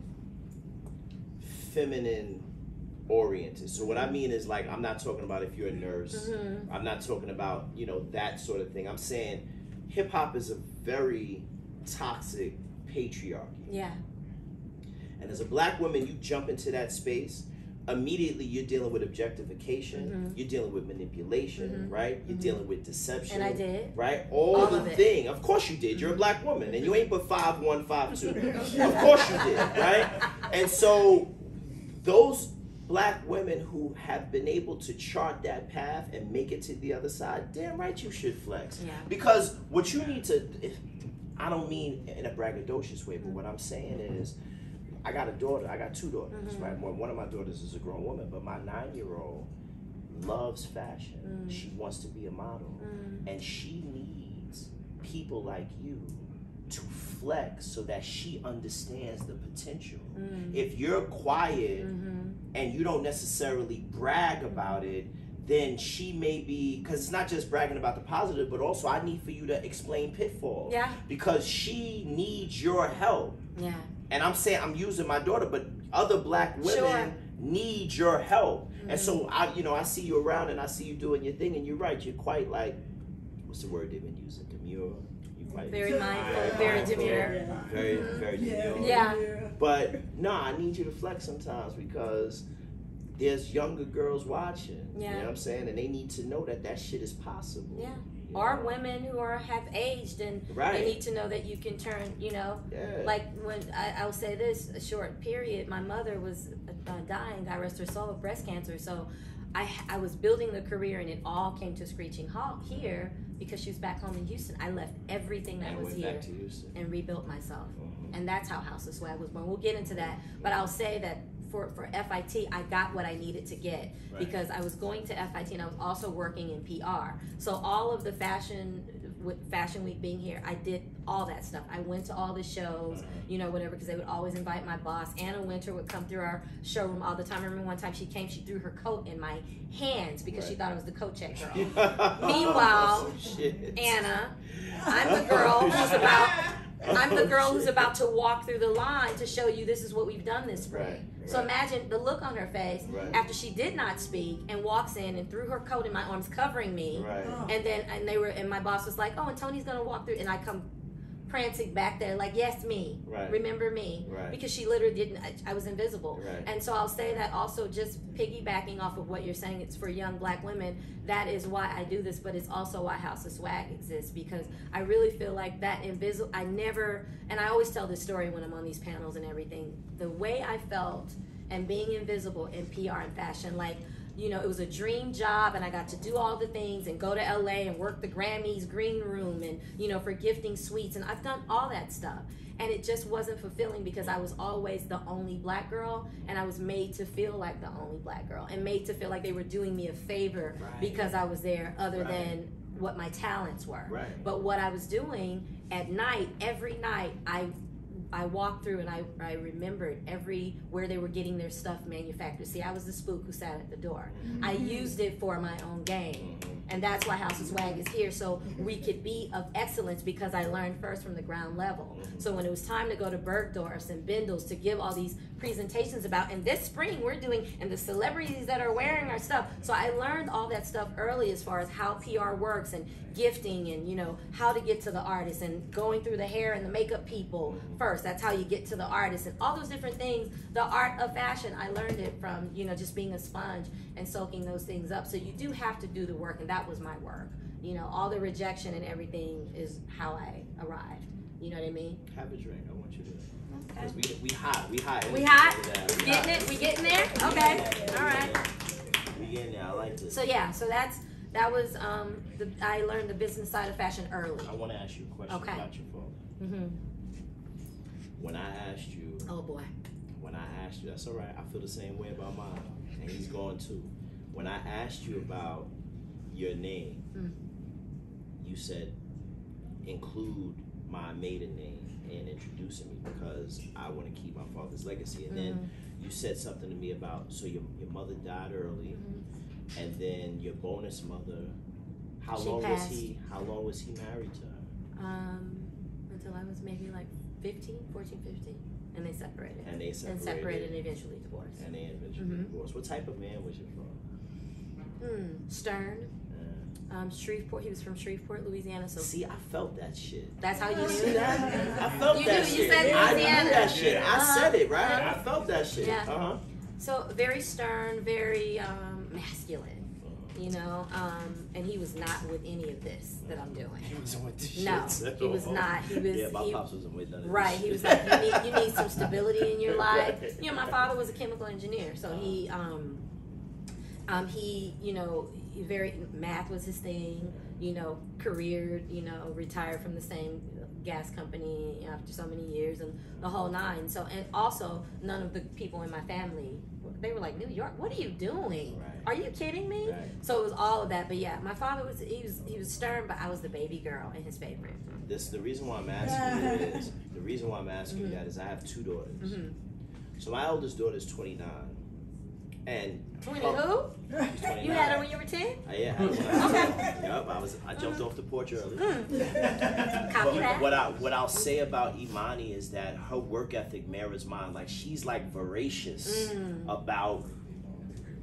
feminine oriented. So what I mean is, like, I'm not talking about if you're a nurse. I'm not talking about, that sort of thing. I'm saying hip hop is a very toxic patriarchy. Yeah. And as a black woman, you jump into that space, immediately you're dealing with objectification, you're dealing with manipulation, right? You're dealing with deception. And I did. Right? All the thing. Of course you did. You're a black woman, and you ain't but 5'1", 5'2". Of course you did, right? And so those black women who have been able to chart that path and make it to the other side, damn right you should flex. Yeah. Because what you need to, I don't mean in a braggadocious way, but what I'm saying is, I got a daughter. I got 2 daughters, right? One of my daughters is a grown woman, but my 9-year-old loves fashion. She wants to be a model, and she needs people like you to flex so that she understands the potential. If you're quiet and you don't necessarily brag about it, then she may be, because it's not just bragging about the positive, but also I need for you to explain pitfalls. Yeah. Because she needs your help. Yeah. And I'm saying, I'm using my daughter, but other black women need your help. And so I see you around and I see you doing your thing, and you're right, you're quite like, what's the word they've been using? Demure. Very mindful, very demure. Very demure. Yeah. But no, I need you to flex sometimes, because there's younger girls watching. Yeah. You know what I'm saying? And they need to know that that shit is possible. Yeah. Or women who have aged, and they need to know that you can turn, like when I'll say this, a short period, my mother was dying, God rest her soul, of breast cancer. So I was building the career, and it all came to a screeching halt here because she was back home in Houston. I left everything that was here and rebuilt myself. And that's how House of Swag was born. We'll get into that. But I'll say that for FIT, I got what I needed to get because I was going to FIT and I was also working in PR. So all of the Fashion Week being here, I did all that stuff. I went to all the shows, whatever, because they would always invite my boss. Anna Winter would come through our showroom all the time. I remember one time she came, she threw her coat in my hands because she thought I was the coat check girl. Meanwhile, Anna, I'm the girl who's about, I'm I'm the girl who's about to walk through the line to show you this is what we've done this spring. Right. So imagine the look on her face after she did not speak and walks in and threw her coat in my arms, covering me. Right. And my boss was like, oh, and Tony's gonna walk through, and I come prancing back there like, yes, me, remember me, because she literally didn't. I was invisible, and so I'll say that also, just piggybacking off of what you're saying. It's for young Black women. That is why I do this, but it's also why House of Swag exists, because I really feel like that invisible. I never, and I always tell this story when I'm on these panels and everything. The way I felt and being invisible in PR and fashion, like, you know, it was a dream job, and I got to do all the things and go to LA and work the Grammys green room, and, you know, for gifting suites, and I've done all that stuff, and it just wasn't fulfilling because I was always the only Black girl, and I was made to feel like the only Black girl, and made to feel like they were doing me a favor because I was there, other than what my talents were. But what I was doing at night, every night, I walked through and I remembered where they were getting their stuff manufactured. See, I was the spook who sat at the door. I used it for my own gain. And that's why House of Swag is here, so we could be of excellence, because I learned first from the ground level. So when it was time to go to Bergdorf's and Bindle's to give all these presentations about, and this spring we're doing, and the celebrities that are wearing our stuff. So I learned all that stuff early, as far as how PR works, and gifting, and, you know, how to get to the artist, and going through the hair and the makeup people first. That's how you get to the artist, and all those different things. The art of fashion, I learned it from, you know, just being a sponge and soaking those things up. So you do have to do the work, and that was my work. You know, all the rejection and everything is how I arrived. You know what I mean? Have a drink. I want you to. Okay. We hot. We hot. We hot? Getting it? We getting there? Okay. All right. We getting there. I like this. So yeah, so that was I learned the business side of fashion early. I want to ask you a question about your father. When I asked you. Oh boy. When I asked you, that's all right. I feel the same way about mine, and he's going too. When I asked you about your name, you said include my maiden name in introducing me, because I want to keep my father's legacy. And then you said something to me about, so your mother died early, and then your bonus mother, how long was he married to her? Until I was maybe like 14, 15. And they separated. And eventually divorced. Divorced. What type of man was your father? Stern. Shreveport. He was from Shreveport, Louisiana. So see, I felt that shit. That's how you knew. I felt that shit. You said Louisiana. I knew that shit. I said it, right? I felt that shit. Yeah. So very stern, very masculine. You know, and he was not with any of this that I'm doing. He wasn't with this No, shit. he was not. He was. My pops wasn't with none of this. Right. He was like, you need some stability in your life. You know, my father was a chemical engineer, so he, you know, math was his thing. You know, careered. You know, retired from the same gas company after so many years, and the whole nine. So, and also none of the people in my family, they were like, New York, what are you doing? Right. Are you kidding me? Right. So it was all of that. But yeah, my father was stern, but I was the baby girl and his favorite. The reason why I'm asking you that is I have two daughters. So my oldest daughter is 29. And 20 who? You had her when you were 10? Yeah. Okay. Yep, I jumped off the porch early. Copy that. What I'll say about Imani is that her work ethic mirrors mine. Like, she's like voracious about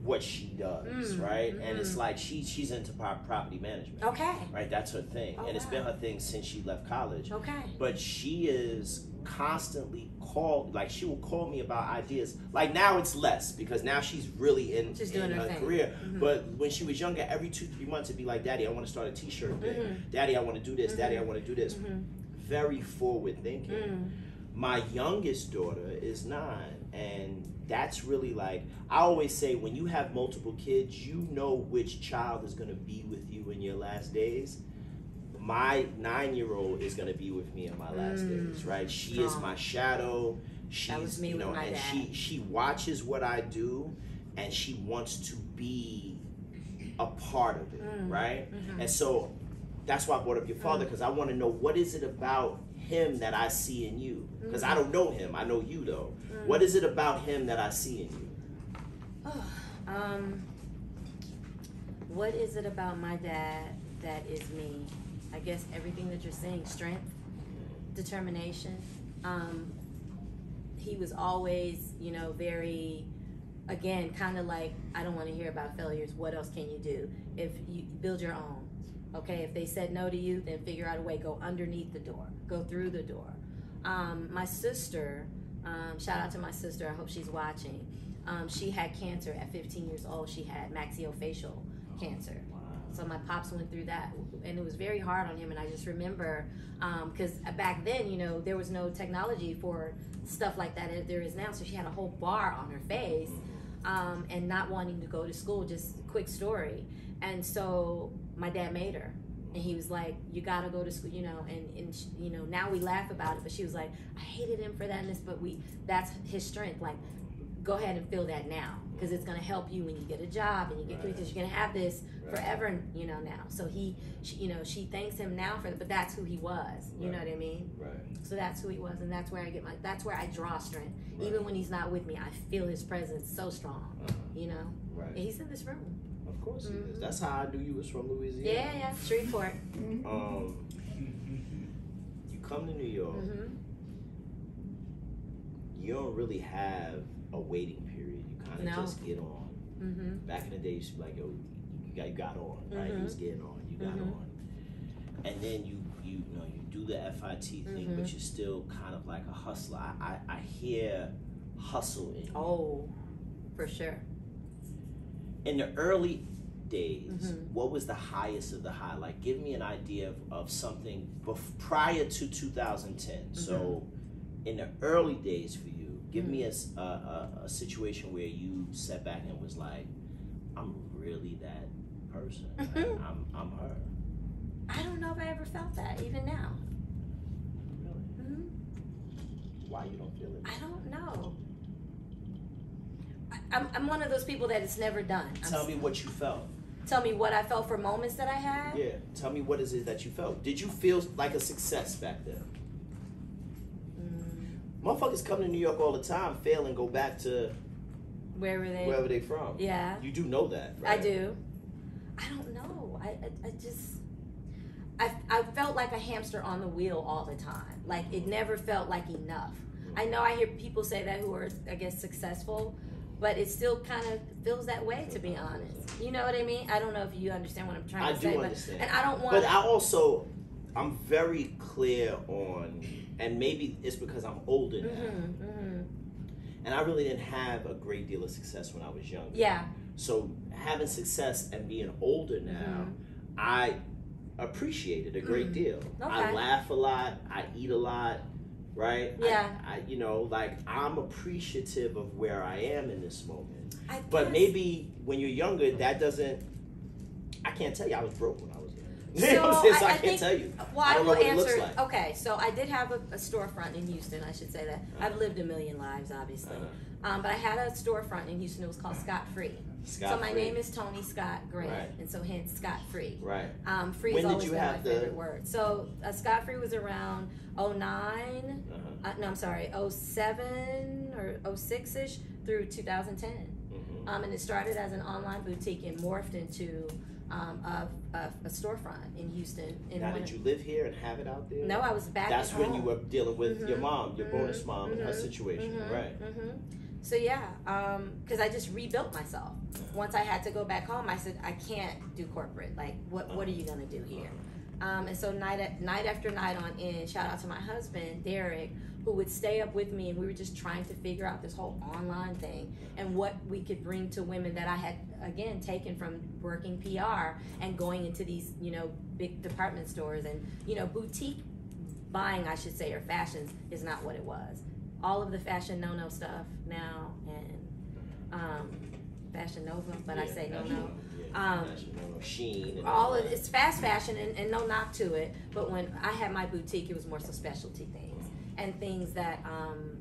what she does, right? And it's like she's into property management. Okay. Right? That's her thing. And it's been her thing since she left college. Okay. But she is constantly she will call me about ideas. Like, now it's less, because now she's really in her career. But when she was younger, every 2-3 months it'd be like, Daddy, I want to start a t-shirt thing. Daddy, I want to do this. Daddy, I want to do this. Very forward thinking. My youngest daughter is 9, and that's really like, I always say, when you have multiple kids, you know which child is going to be with you in your last days. My 9-year-old is going to be with me in my last days, right? She is my shadow. She's, you know, and she watches what I do, and she wants to be a part of it, right? And so that's why I brought up your father, because I want to know, what is it about him that I see in you? Because I don't know him. I know you, though. What is it about him that I see in you? What is it about my dad that is me? I guess everything that you're saying: strength, determination. He was always, you know, very, again, kind of like, I don't want to hear about failures. What else can you do? If you build your own, okay? If they said no to you, then figure out a way. Go underneath the door. Go through the door. My sister, shout out to my sister. I hope she's watching. She had cancer at 15 years old. She had maxillofacial cancer. So my pops went through that, and it was very hard on him. And I just remember, because back then, you know, there was no technology for stuff like that as there is now. So she had a whole bar on her face, and not wanting to go to school. Just a quick story. And so my dad made her, and he was like, "You gotta go to school," you know. And she, you know, now we laugh about it, but she was like, "I hated him for that and this," but that's his strength. Like, go ahead and feel that now, because it's going to help you when you get a job and you get because you're going to have this forever, you know, now. So she thanks him now for that, but that's who he was. You know what I mean? Right. So that's who he was, and that's where that's where I draw strength. Right. Even when he's not with me, I feel his presence so strong. You know? Right. And he's in this room. Of course he is. That's how I knew you was from Louisiana. Yeah, Shreveport. You come to New York. You don't really have a waiting period. You kind of just get on. Back in the day, you used to be like, yo, you got on, right? You was getting on, you got on. And then you know, you do the FIT thing, but you're still kind of like a hustler. I hear hustle in you. Oh, for sure. In the early days, what was the highest of the high? Like, give me an idea of something prior to 2010. So in the early days for you, give me a situation where you sat back and was like, I'm really that person. Like, I'm her. I don't know if I ever felt that, even now. Really? Why you don't feel it? I don't know. I'm one of those people that it's never done. Tell me what you felt. Tell me what I felt for moments that I had? Yeah. Tell me what is it that you felt. Did you feel like a success back then? Motherfuckers come to New York all the time, fail and go back to wherever they from. Yeah. You do know that, right? I do. I don't know. I felt like a hamster on the wheel all the time. Like, it never felt like enough. I know I hear people say that who are, I guess, successful, but it still kind of feels that way, to be honest. You know what I mean? I don't know if you understand what I'm trying to say. I do understand. And I don't want. But I'm very clear on, and maybe it's because I'm older now, and I really didn't have a great deal of success when I was younger. Yeah. So having success and being older now, I appreciate it a great deal. Okay. I laugh a lot. I eat a lot. Right? Yeah. I you know, like, I'm appreciative of where I am in this moment. But maybe when you're younger, that doesn't. I can't tell you. I was broke when I was younger. So, you know what I'm saying? So I can't tell you. Well, I don't know what it looks answer. like. Okay, so I did have a storefront in Houston. I should say that. I've lived a million lives, obviously. But I had a storefront in Houston. It was called Scott Free. So my name is Toni Scott Grant, and so hence Scott Free. Right. Free has always been my favorite word. So Scott Free was around 09, no, I'm sorry, 07 or 06-ish through 2010. And it started as an online boutique and morphed into a storefront in Houston. Now, did you live here and have it out there? No, I was back That's at when home. You were dealing with your mom, your bonus mom, and her situation, right? So yeah, because I just rebuilt myself. Once I had to go back home, I said, I can't do corporate. Like, what are you gonna do here? And so night after night on end, shout out to my husband, Derek, who would stay up with me, and we were just trying to figure out this whole online thing and what we could bring to women that I had, again, taken from working PR and going into these, you know, big department stores and, you know, boutique buying, I should say, or fashions is not what it was. All of the Fashion No stuff now, and Fashion Nova, but I say no. Sheen. All of it's fast fashion, and no knock to it. But when I had my boutique, it was more so specialty things and things that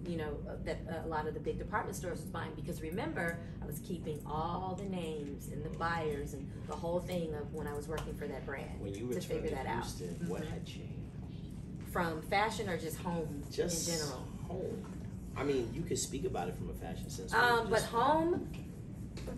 you know, that a lot of the big department stores was buying. Because remember, I was keeping all the names and the buyers and the whole thing of when I was working for that brand. When you to figure that out, what had changed? From fashion or just home in general? Home. I mean, you could speak about it from a fashion sense. But home. It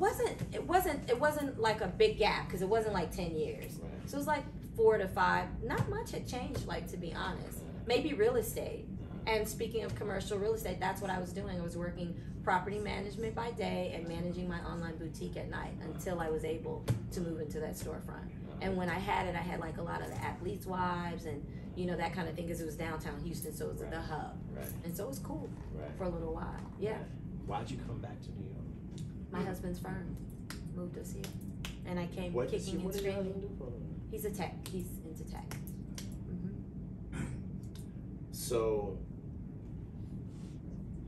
wasn't like a big gap, because it wasn't like 10 years. Right. So it was like 4 to 5. Not much had changed, like, to be honest. maybe real estate. And speaking of commercial real estate, that's what I was doing. I was working property management by day and managing my online boutique at night until I was able to move into that storefront. And when I had it, I had like a lot of the athletes' wives and, you know, that kind of thing, because it was downtown Houston, so it was the hub. And so it was cool for a little while. Yeah. Why'd you come back to New York? My husband's firm moved us here. And I came kicking and screaming. He's a tech. He's into tech. So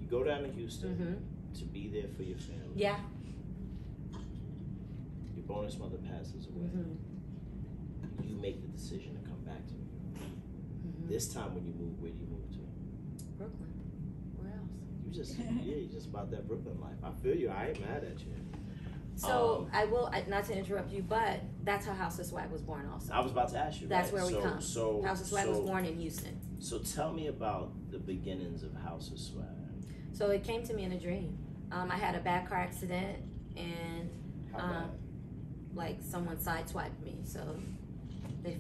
you go down to Houston to be there for your family. Yeah. Your bonus mother passes away. You make the decision to come back to New York. This time when you move, where do you move to? Brooklyn. Where else? You just about that Brooklyn life. I feel you. I ain't mad at you. So I will, not to interrupt you, but that's how House of Swag was born also. I was about to ask you. That's where we come. House of Swag was born in Houston. So tell me about the beginnings of House of Swag. So it came to me in a dream. I had a bad car accident and like someone sideswiped me. So they,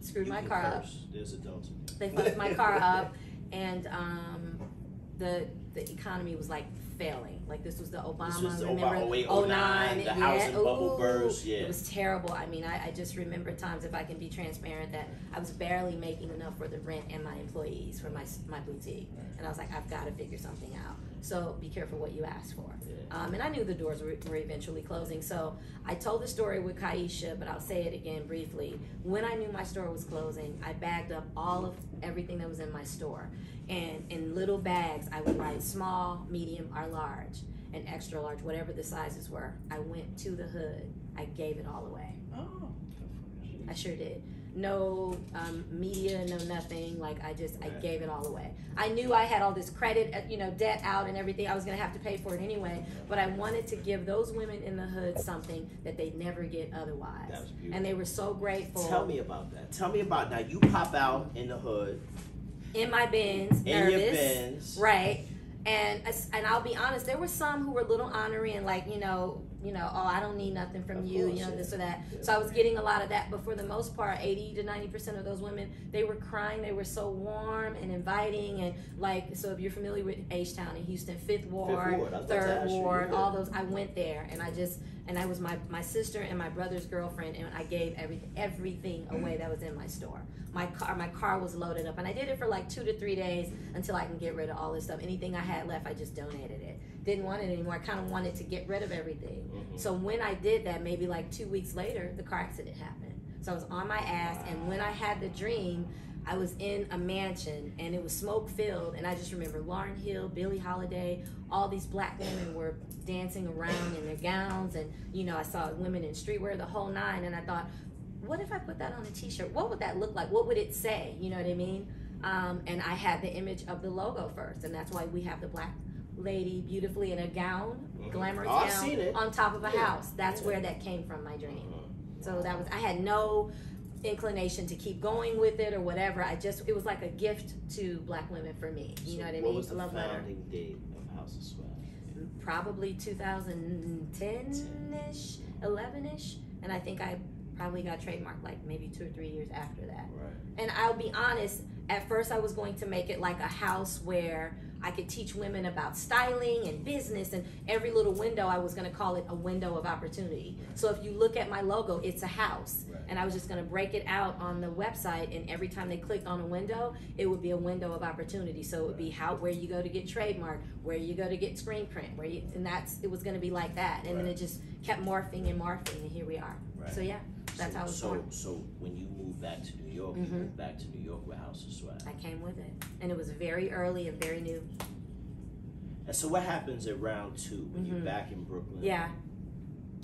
screwed my car up. There's adults. They fucked my car up, and the economy was like failing. Like this was the Obama, this was the remember? 08, 09, the housing bubble burst. Yeah, it was terrible. I mean, I just remember times, if I can be transparent, that I was barely making enough for the rent and my employees for my boutique, and I was like, I've got to figure something out. So be careful what you ask for. And I knew the doors were eventually closing. So I told the story with Kaisha, but I'll say it again briefly. When I knew my store was closing, I bagged up all of everything that was in my store. And in little bags, I would write small, medium, or large, and extra large, whatever the sizes were. I went to the hood. I gave it all away. Oh. I sure did. No media, no nothing. Like I gave it all away. I knew I had all this credit, debt out and everything. I was gonna have to pay for it anyway. But I wanted to give those women in the hood something that they'd never get otherwise. That was beautiful. And they were so grateful. Tell me about that. Tell me about, now you pop out in the hood. In my Benz, nervous. In your Benz. Right. And I'll be honest, there were some who were a little ornery and like, oh, I don't need nothing from you, this or that. Yeah. So I was getting a lot of that, but for the most part, 80 to 90% of those women, they were crying. They were so warm and inviting, and like, so if you're familiar with H-Town in Houston, 5th Ward, 3rd Ward, all those, I went there, and I was my sister and my brother's girlfriend, and I gave everything away that was in my store. My car was loaded up, and I did it for like 2 to 3 days until I can get rid of all this stuff. Anything I had left, I just donated it. Didn't want it anymore. I kind of wanted to get rid of everything. So when I did that, maybe like 2 weeks later, the car accident happened. So I was on my ass, and when I had the dream, I was in a mansion, and it was smoke-filled, and I just remember Lauryn Hill, Billie Holiday, all these black women were dancing around in their gowns, and, I saw women in streetwear, the whole nine, and I thought, what if I put that on a t-shirt? What would that look like? What would it say? You know what I mean? And I had the image of the logo first, and that's why we have the black lady beautifully in a gown, glamorous gown, on top of a house. That's where that came from, my dream. So I had no inclination to keep going with it or whatever. It was like a gift to black women for me. You know what I mean? What was the founding date of House of Swag? Probably 2010-ish, 11-ish, and I think I probably got trademarked like maybe 2 or 3 years after that. Right. And I'll be honest, at first I was going to make it like a house where I could teach women about styling and business, and every little window I was going to call it a window of opportunity. So if you look at my logo, it's a house. And I was just going to break it out on the website, and every time they clicked on a window, it would be a window of opportunity. So it would be where you go to get trademark, where you go to get screen print, it was going to be like that. And then it just kept morphing and morphing, and here we are. Right. So yeah, that's how it was born. So when you moved back to New York, you moved back to New York with House of Swag. I came with it, and it was very early and very new. And so what happens at round 2 when you're back in Brooklyn? Yeah,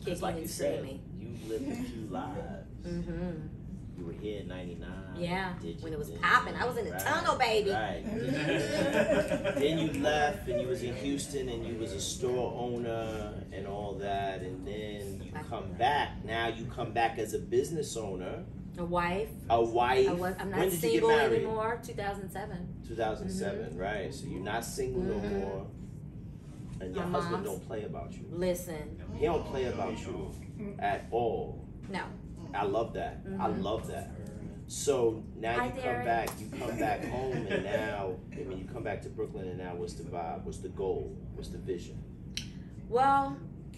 kicking like and said, screaming. you lived a few lives. You were here in '99. Yeah, when it was popping. I was in the tunnel, baby. Right. Then you left, and you was in Houston, and you was a store owner and all that, and then you come back. Now you come back as a business owner. A wife. I'm not single anymore. 2007. 2007, right. So you're not single no more. And your husband don't play about you. Listen. He don't play about you at all. No. I love that. I love that. So now Hi, you come Derek. back. You come back home, and now you come back to Brooklyn, and now what's the vibe? What's the goal? What's the vision? Well,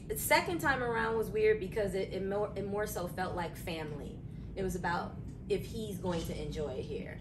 the second time around was weird because it more so felt like family. It was about if he's going to enjoy it here.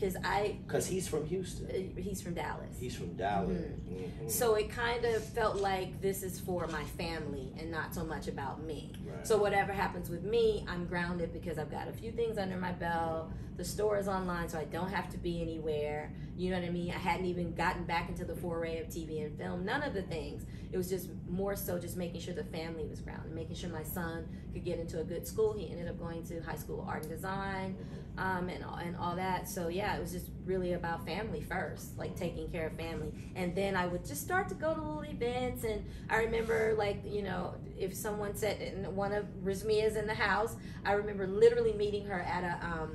Because he's from Houston. He's from Dallas. He's from Dallas. Mm-hmm. Mm-hmm. So it kind of felt like this is for my family and not so much about me. Right. So whatever happens with me, I'm grounded because I've got a few things under my belt. The store is online, so I don't have to be anywhere. You know what I mean? I hadn't even gotten back into the foray of TV and film. None of the things. It was just more so just making sure the family was grounded, making sure my son could get into a good school. He ended up going to high school art and design, and all that. So yeah, it was just really about family first, like taking care of family. And then I would just start to go to little events. And I remember, like, you know, if someone said one of Rizmia's in the house, I remember literally meeting her at a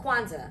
Kwanzaa.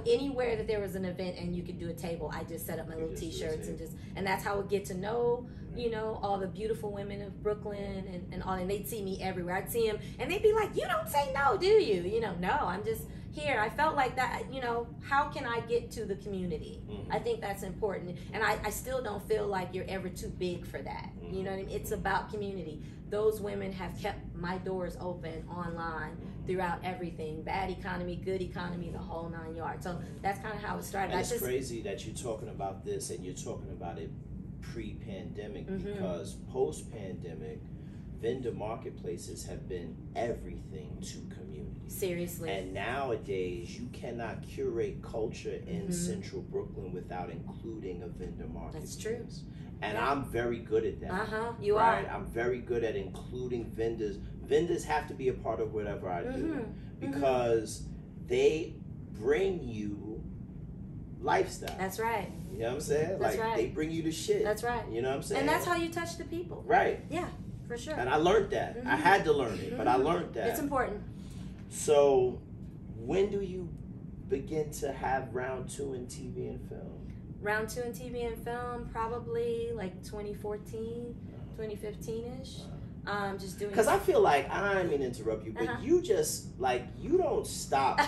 Anywhere that there was an event and you could do a table, I just set up my little t-shirts and that's how I would get to know, you know, all the beautiful women of Brooklyn and all. And they'd see me everywhere. I'd see them and they'd be like, "You don't say no, do you?" You know, no, I'm just here. I felt like that, you know, how can I get to the community? Mm-hmm. I think that's important. And I still don't feel like you're ever too big for that. Mm-hmm. You know what I mean? It's about community. Those women have kept my doors open online throughout everything. Bad economy, good economy, the whole 9 yards. So that's kind of how it started. And it's crazy that you're talking about this and you're talking about it pre-pandemic, mm-hmm. because post-pandemic, vendor marketplaces have been everything to community. Seriously. And nowadays, you cannot curate culture in mm-hmm. Central Brooklyn without including a vendor marketplace. That's true. And yeah. I'm very good at that. You right? are. I'm very good at including vendors. Vendors have to be a part of whatever I do mm-hmm. because mm-hmm. they bring you lifestyle. That's right. You know what I'm saying? That's like right. they bring you the shit. That's right. You know what I'm saying? And that's how you touch the people. Right. Yeah, for sure. And I learned that. Mm-hmm. I had to learn it, mm-hmm. but I learned that. It's important. So, when do you begin to have round 2 in TV and film? Round 2 in TV and film, probably like 2014, 2015-ish. Just doing. Because I feel like, I don't mean to interrupt you, but you just, like, you don't stop.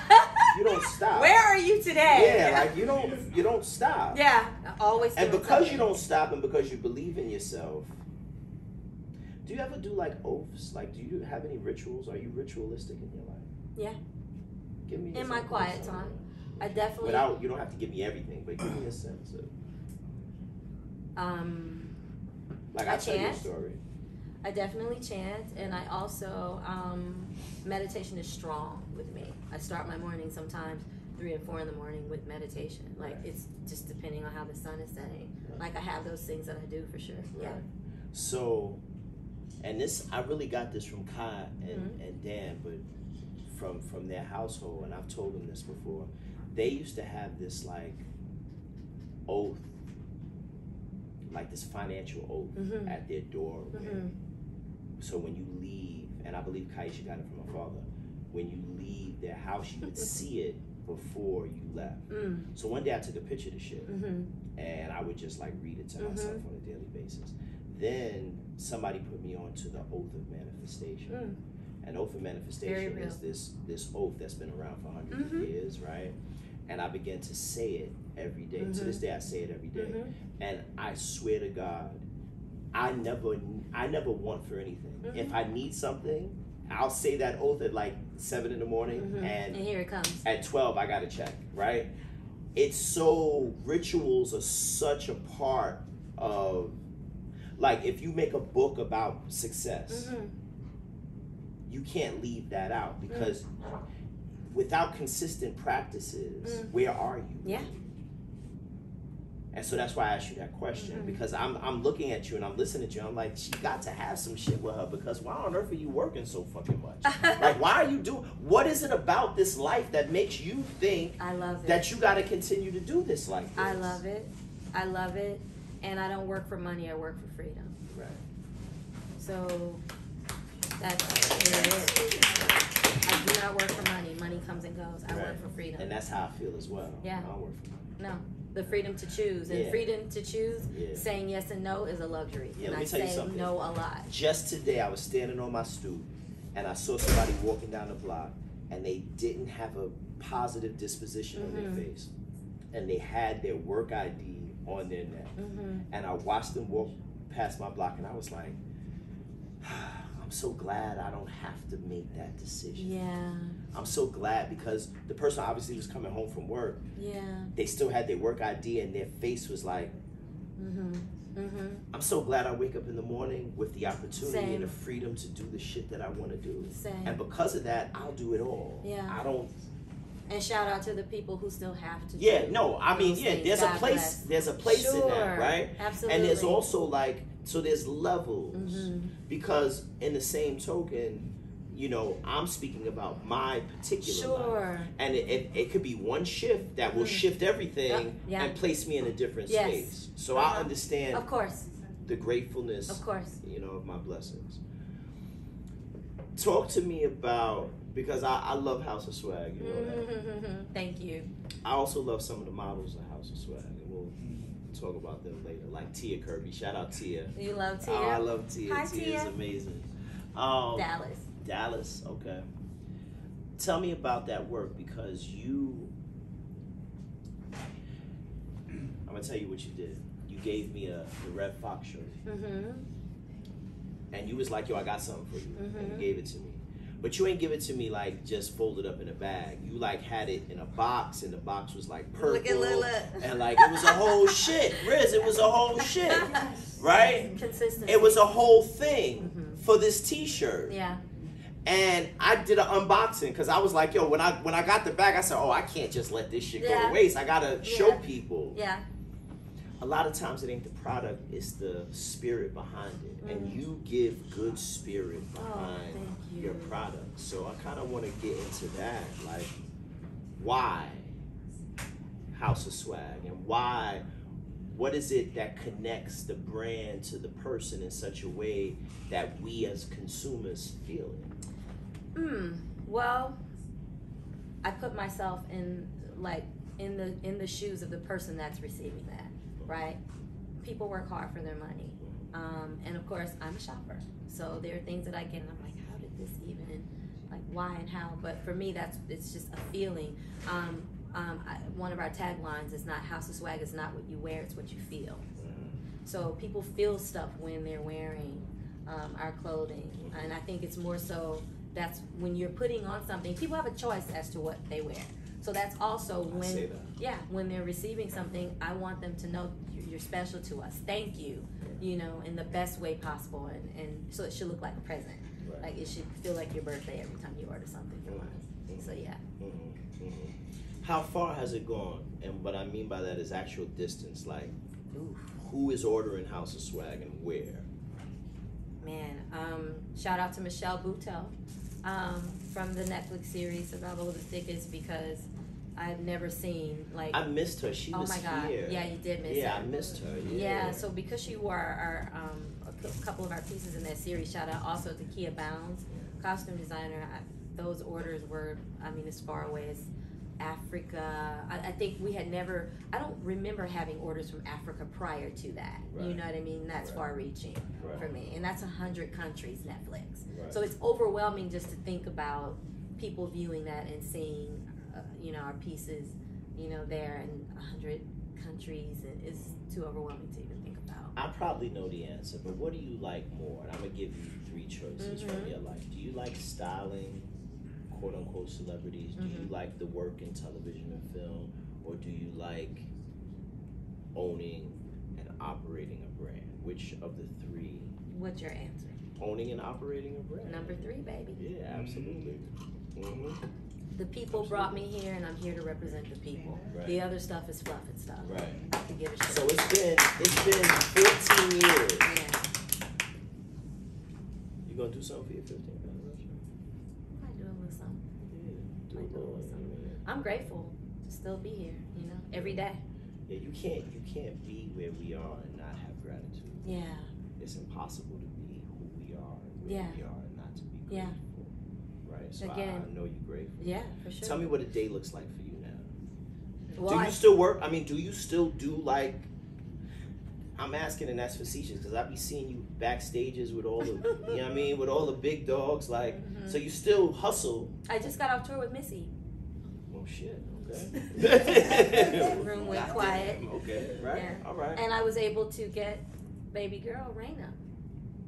You don't stop. Where are you today? Yeah, like, you don't stop. Yeah, always. And because you don't stop and because you believe in yourself, do you ever do, like, oaths? Like, do you have any rituals? Are you ritualistic in your life? Yeah. Give me in my quiet time. I definitely. Without, you don't have to give me everything, but give me a sense of. Like, I'll tell you a story. I definitely chant, and I also, meditation is strong with me. I start my morning sometimes 3 and 4 in the morning with meditation. Like, right. It's just depending on how the sun is setting. Right. Like, I have those things that I do for sure. Right. Yeah. So, and this, I really got this from Kai and, mm-hmm. and Dan, but from their household, and I've told them this before, they used to have this, like, oath, like this financial oath mm-hmm. at their door. Mm-hmm. So when you leave, and I believe Kaisha got it from her father, when you leave their house, you would see it before you left. Mm. So one day I took a picture of the shit, mm-hmm. and I would just like read it to mm-hmm. myself on a daily basis. Then somebody put me on to the oath of manifestation. Mm. And oath of manifestation is this oath that's been around for hundreds mm-hmm. of years, right? And I began to say it every day. Mm-hmm. To this day, I say it every day. Mm-hmm. And I swear to God, I never want for anything. Mm-hmm. If I need something, I'll say that oath at like 7 in the morning, mm-hmm. and here it comes. At 12, I got to check, right? It's so, rituals are such a part of, like, if you make a book about success, mm-hmm. you can't leave that out because without consistent practices, where are you? Yeah. And so that's why I asked you that question, mm-hmm. because I'm looking at you and I'm listening to you. And I'm like, she got to have some shit with her because why on earth are you working so fucking much? Like, why are you doing? What is it about this life that makes you think I love it. that you got to continue to do this like this? I love it. I love it. And I don't work for money. I work for freedom. Right. So that's it. I do not work for money. Money comes and goes. I work for freedom. And that's how I feel as well. Yeah. I don't work for money. No. The freedom to choose. And freedom to choose, saying yes and no is a luxury. Yeah, and let me I tell you say something. no a lot. Just today, I was standing on my stoop, and I saw somebody walking down the block, and they didn't have a positive disposition on their face, and they had their work ID on their neck, and I watched them walk past my block, and I was like, I'm so glad I don't have to make that decision. Yeah. I'm so glad, because the person obviously was coming home from work. Yeah. They still had their work ID, and their face was like, I'm so glad I wake up in the morning with the opportunity and the freedom to do the shit that I want to do. And because of that, I'll do it all. Yeah. I don't. And shout out to the people who still have to. Yeah, no, I mean, yeah, there's God a place, bless. there's a place in that, right? Absolutely. And there's also like, so there's levels, because in the same token, you know, I'm speaking about my particular life. And it could be one shift that will shift everything and place me in a different space. So I understand, of course, the gratefulness, of course, you know, of my blessings. Talk to me about, because I love House of Swag, you know that. Thank you. I also love some of the models of House of Swag, and we'll talk about them later. Like Tia Kirby, shout out Tia. You love Tia? Oh, I love Tia. Hi, Tia's Tia. amazing. Dallas, okay. Tell me about that work, because I'm gonna tell you what you did. You gave me the Red Fox shirt, and you was like, "Yo, I got something for you," and you gave it to me. But you ain't give it to me like just folded up in a bag. You like had it in a box, and the box was like purple. Look at Lila. And like it was a whole shit. Riz, it was a whole shit. Right? Consistency. It was a whole thing for this t-shirt. Yeah. And I did an unboxing, because I was like, yo, when I got the bag, I said, oh, I can't just let this shit go to waste. I gotta show people. Yeah. A lot of times it ain't the product, it's the spirit behind it. And you give good spirit behind your product. So I kind of want to get into that. Like, why House of Swag? And why, what is it that connects the brand to the person in such a way that we as consumers feel it? Well, I put myself in the shoes of the person that's receiving that. Right? People work hard for their money. And of course, I'm a shopper. So there are things that I get and I'm like, how did this even, like why and how? But for me, it's just a feeling. One of our taglines is not House of Swag, is not what you wear, it's what you feel. So people feel stuff when they're wearing our clothing. And I think it's more so, that's when you're putting on something, people have a choice as to what they wear. So that's also when, when they're receiving something, I want them to know you're special to us. Thank you, you know, in the best way possible. And so it should look like a present. Right. Like it should feel like your birthday every time you order something from us. So yeah. How far has it gone? And what I mean by that is actual distance. Like, who is ordering House of Swag and where? Man, shout out to Michelle Buteau. From the Netflix series Survival of the Thickest, because I've never seen, like, I missed her. She was here. Yeah, you did miss her. Yeah, I missed her. Yeah, so because she wore a couple of our pieces in that series, shout out also to Kia Bounds, costume designer. Those orders were, I mean, as far away as Africa. I think we had never, I don't remember having orders from Africa prior to that. You know what I mean? That's far reaching for me. And that's 100 countries, Netflix. So it's overwhelming just to think about people viewing that and seeing, you know, our pieces, you know, there in 100 countries. It's too overwhelming to even think about. I probably know the answer, but what do you like more? And I'm going to give you 3 choices from your life. Do you like styling, quote unquote, celebrities? Do you like the work in television and film? Or do you like owning and operating a brand? Which of the 3? What's your answer? Owning and operating a brand. Number 3, baby. Yeah, absolutely. The people brought me here, and I'm here to represent the people. The other stuff is fluff and stuff. I can give a shit. So it's been 14 years. Yeah. You gonna do something for your 15th anniversary? I might do a little something. Yeah, do a little something. I'm grateful to still be here. You know, every day. Yeah, you can't be where we are and not have gratitude. Yeah. It's impossible to be who we are and where we are and not to be grateful. Right? So again, I know you're grateful. Yeah, for sure. Tell me what a day looks like for you now. Well, do you still work? I mean, do you still do like, I'm asking, and that's facetious, because I be seeing you backstages with all the, you know what I mean, with all the big dogs, like, so you still hustle. I just got off tour with Missy. Oh shit, okay. Room went quiet. Okay, right, yeah. All right. And I was able to get baby girl, Raina.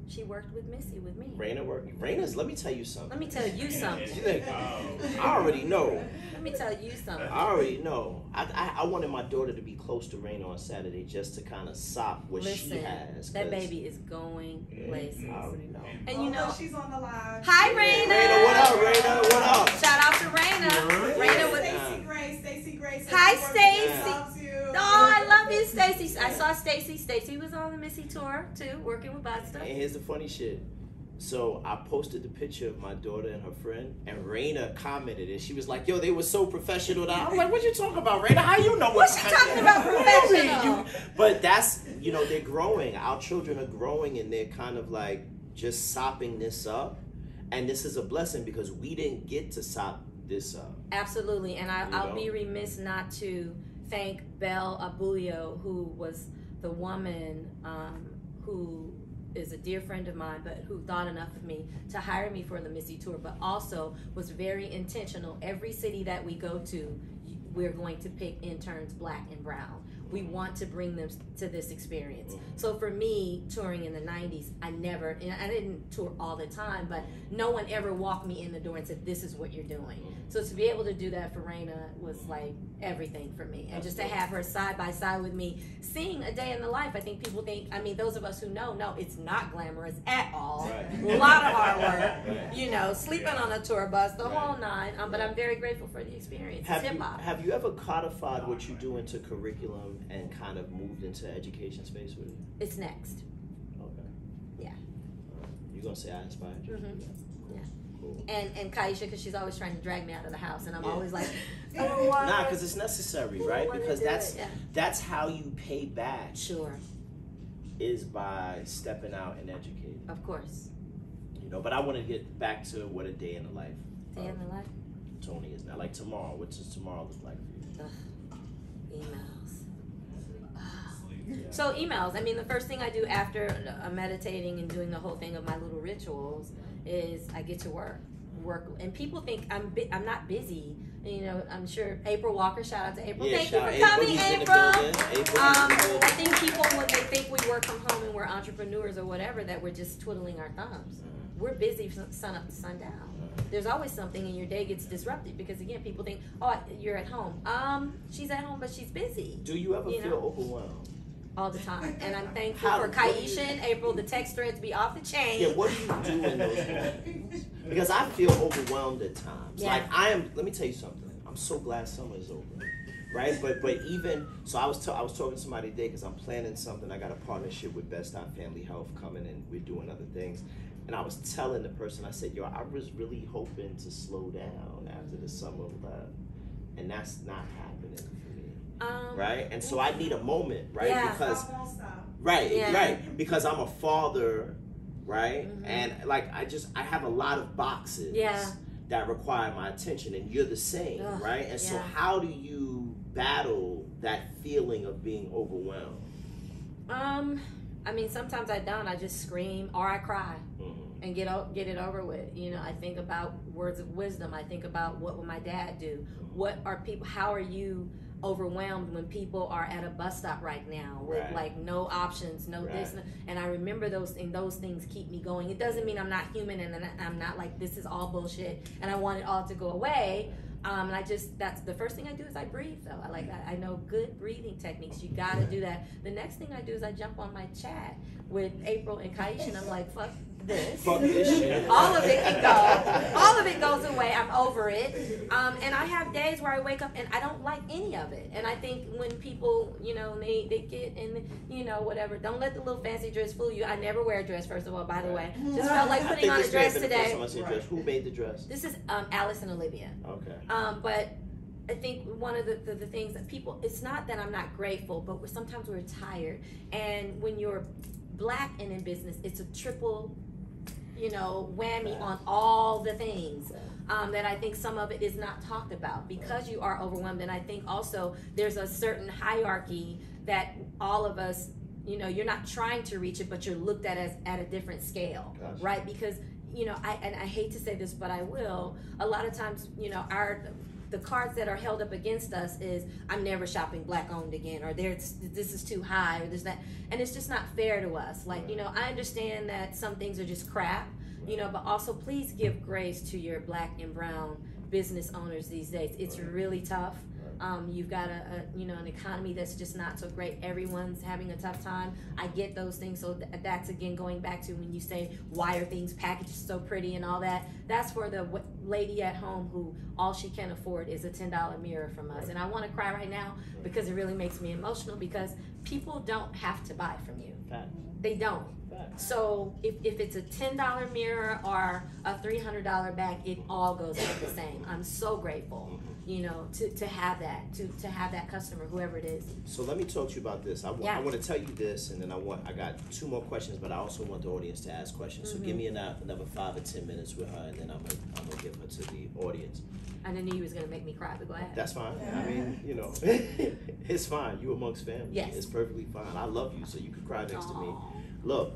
She worked with Missy with me. Raina's, let me tell you something. Let me tell you something. She's like, I already know. Let me tell you something. I already know. I wanted my daughter to be close to Raina on Saturday just to kind of sop what she has. That baby is going places. I already know. And you know, she's on the live. Hi, Raina. Raina, what up, Raina? What up? Shout out to Raina. Raina with Stacey Grace. Hi, Stacey. Loves you. Oh, I love you, Stacey. I saw Stacey. Stacey was on the Missy tour too, working with Buster. And here's the funny shit. So I posted the picture of my daughter and her friend, and Raina commented, and she was like, "Yo, they were so professional." I'm like, "What you talking about, Raina? How you know what's she talking about professional?" But that's, you know, they're growing. Our children are growing, and they're kind of like just sopping this up, and this is a blessing because we didn't get to sop this up. Absolutely, and I'll be remiss not to thank Belle Abulio, who was the woman who is a dear friend of mine, but who thought enough of me to hire me for the Missy tour, but also was very intentional. Every city that we go to, we're going to pick interns black and brown. We want to bring them to this experience. So for me, touring in the 90s, I didn't tour all the time, but no one ever walked me in the door and said, this is what you're doing. So to be able to do that for Raina was like everything for me. And just to have her side by side with me, seeing a day in the life, I think people think, I mean, those of us who know, it's not glamorous at all. Right. A lot of hard work, you know, sleeping on a tour bus, the whole nine. But I'm very grateful for the experience. It's hip-hop. Have you ever codified what you do into curriculum and kind of moved into education space with it? It's next. Okay. Yeah. You're going to say I inspired you? Yeah. Cool. And Kaisha, because she's always trying to drag me out of the house, and I'm always like, nah, because it's necessary, right? Because that's how you pay back. Sure. Is by stepping out and educating. Of course. You know, but I want to get back to what a day in the life. Day in the life? Tony is now. Like tomorrow, what does tomorrow look like for you? Emails. So emails, I mean, the first thing I do after meditating and doing the whole thing of my little rituals is I get to work, and people think I'm not busy. You know, I'm sure April Walker, shout out to April. Yeah, thank you for coming, April. I think people, when they think we work from home and we're entrepreneurs or whatever, that we're just twiddling our thumbs. We're busy from sun up to sundown. There's always something, and your day gets disrupted because, again, people think, oh, you're at home. She's at home, but she's busy. Do you ever feel overwhelmed? All the time. And I'm thankful for Kaisha and April, the text threads be off the chain. Yeah, what do you do in those moments? Because I feel overwhelmed at times. Yeah. Like let me tell you something. I'm so glad summer is over. Right? But even, so I was talking to somebody today because I'm planning something. I got a partnership with Best Eye Family Health coming, and we're doing other things. And I was telling the person, I said, yo, I was really hoping to slow down after the summer left. And that's not happening for me. Right? And so I need a moment, right? Yeah. Because Yeah. right. Because I'm a father, right? And like I have a lot of boxes that require my attention, and you're the same, right? And so how do you battle that feeling of being overwhelmed? I mean, sometimes I don't. I just scream or I cry and get it over with. You know, I think about words of wisdom. I think about what would my dad do? What are people? How are you overwhelmed when people are at a bus stop right now with like no options, no this, and I remember those things keep me going. It doesn't mean I'm not human and I'm not like this is all bullshit and I want it all to go away. And that's the first thing I do is I breathe though. I know good breathing techniques. You gotta do that. The next thing I do is I jump on my chat with April and Kaisha and I'm like, fuck this. Fuck this shit. All of it can go. All of it goes away. I'm over it. And I have days where I wake up and I don't like any of it. And I think when people, you know, they get in, you know, whatever, don't let the little fancy dress fool you. I never wear a dress, first of all, by the way. Just felt like putting on a dress today. Who made the dress? This is Alice and Olivia. Okay. But I think one of the things that people, it's not that I'm not grateful, but sometimes we're tired. And when you're black and in business, it's a triple, you know, whammy on all the things that I think some of it is not talked about because you are overwhelmed. And I think also there's a certain hierarchy that all of us you know, you're not trying to reach it, but you're looked at as at a different scale, Gotcha. right? Because, you know, I hate to say this, but I will. A lot of times, you know, the cards that are held up against us is, I'm never shopping black owned again, or this is too high, or this, that, and it's just not fair to us. Like, you know, I understand that some things are just crap, you know, but also please give grace to your black and brown business owners these days. It's really tough. You've got you know, an economy that's just not so great. Everyone's having a tough time. I get those things. So that's again going back to when you say, why are things packaged so pretty and all that? That's for the lady at home who all she can afford is a $10 mirror from us. And I want to cry right now because it really makes me emotional, because people don't have to buy from you. They don't. So if it's a $10 mirror or a $300 bag, it all goes out the same. I'm so grateful, you know, to have that, to have that customer, whoever it is. So let me talk to you about this. I want to tell you this, and then I got 2 more questions, but I also want the audience to ask questions. So give me another 5 or 10 minutes with her, and then I'm gonna give her to the audience. I didn't know you was gonna make me cry, but go ahead. That's fine. I mean, you know, it's fine. You amongst family. Yes. It's perfectly fine. I love you, so you can cry next to me. Look,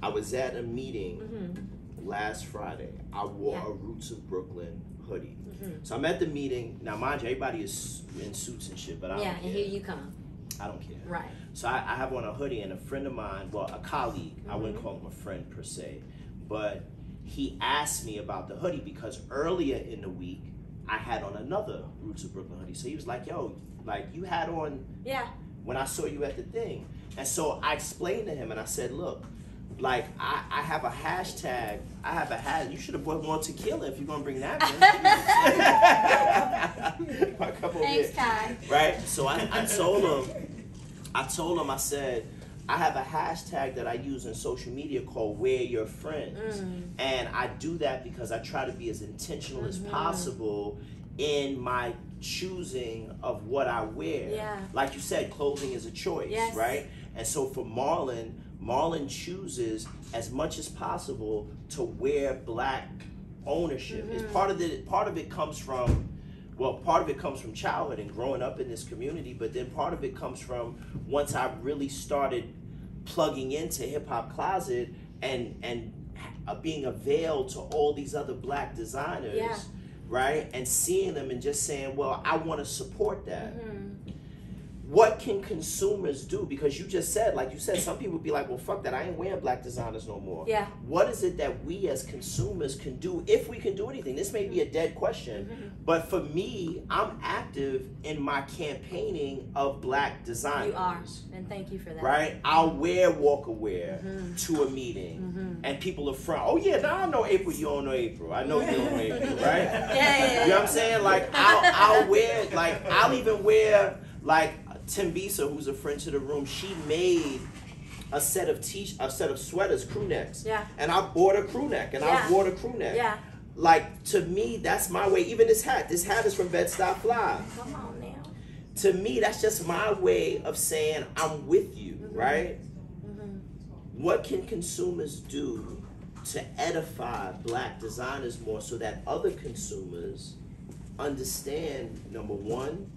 I was at a meeting last Friday. I wore a Roots of Brooklyn hoodie. So I'm at the meeting. Now, mind you, everybody is in suits and shit, but I don't care. And here you come. I don't care. Right. So I have on a hoodie, and a friend of mine, well, a colleague, I wouldn't call him a friend per se, but he asked me about the hoodie because earlier in the week, I had on another Roots of Brooklyn hoodie. So he was like, yo, like you had on when I saw you at the thing. And so I explained to him, and I said, look, like I have a hashtag. You should have bought more tequila if you're gonna bring that. Thanks, Kai. Right. So I told him. I said, I have a hashtag that I use in social media called "Wear Your Friends," and I do that because I try to be as intentional as possible in my choosing of what I wear. Yeah. Like you said, clothing is a choice, right? And so for Marlon chooses as much as possible to wear black ownership. It's part of it comes from childhood and growing up in this community, but then part of it comes from once I really started plugging into Hip Hop Closet and being availed to all these other black designers, right? And seeing them and just saying, well, I want to support that. What can consumers do? Because you just said, like you said, some people be like, well, fuck that, I ain't wearing black designers no more. Yeah. What is it that we as consumers can do, if we can do anything? This may be a dead question, but for me, I'm active in my campaigning of black designers. You are, and thank you for that. Right? I'll wear Walker wear to a meeting, and people are front. Oh yeah, now I know April, you don't know April. I know you don't know April, right? Yeah. You know what I'm saying? Like, I'll wear, like, I'll even wear, like, Timbisa, who's a friend to the room, she made a set of sweaters, crew necks. Yeah. And I bought a crew neck, and I wore the crew neck. Yeah. Like, to me, that's my way. Even this hat is from Bed-Stuy Fly. Come on now. To me, that's just my way of saying I'm with you, right? What can consumers do to edify black designers more so that other consumers understand, number one,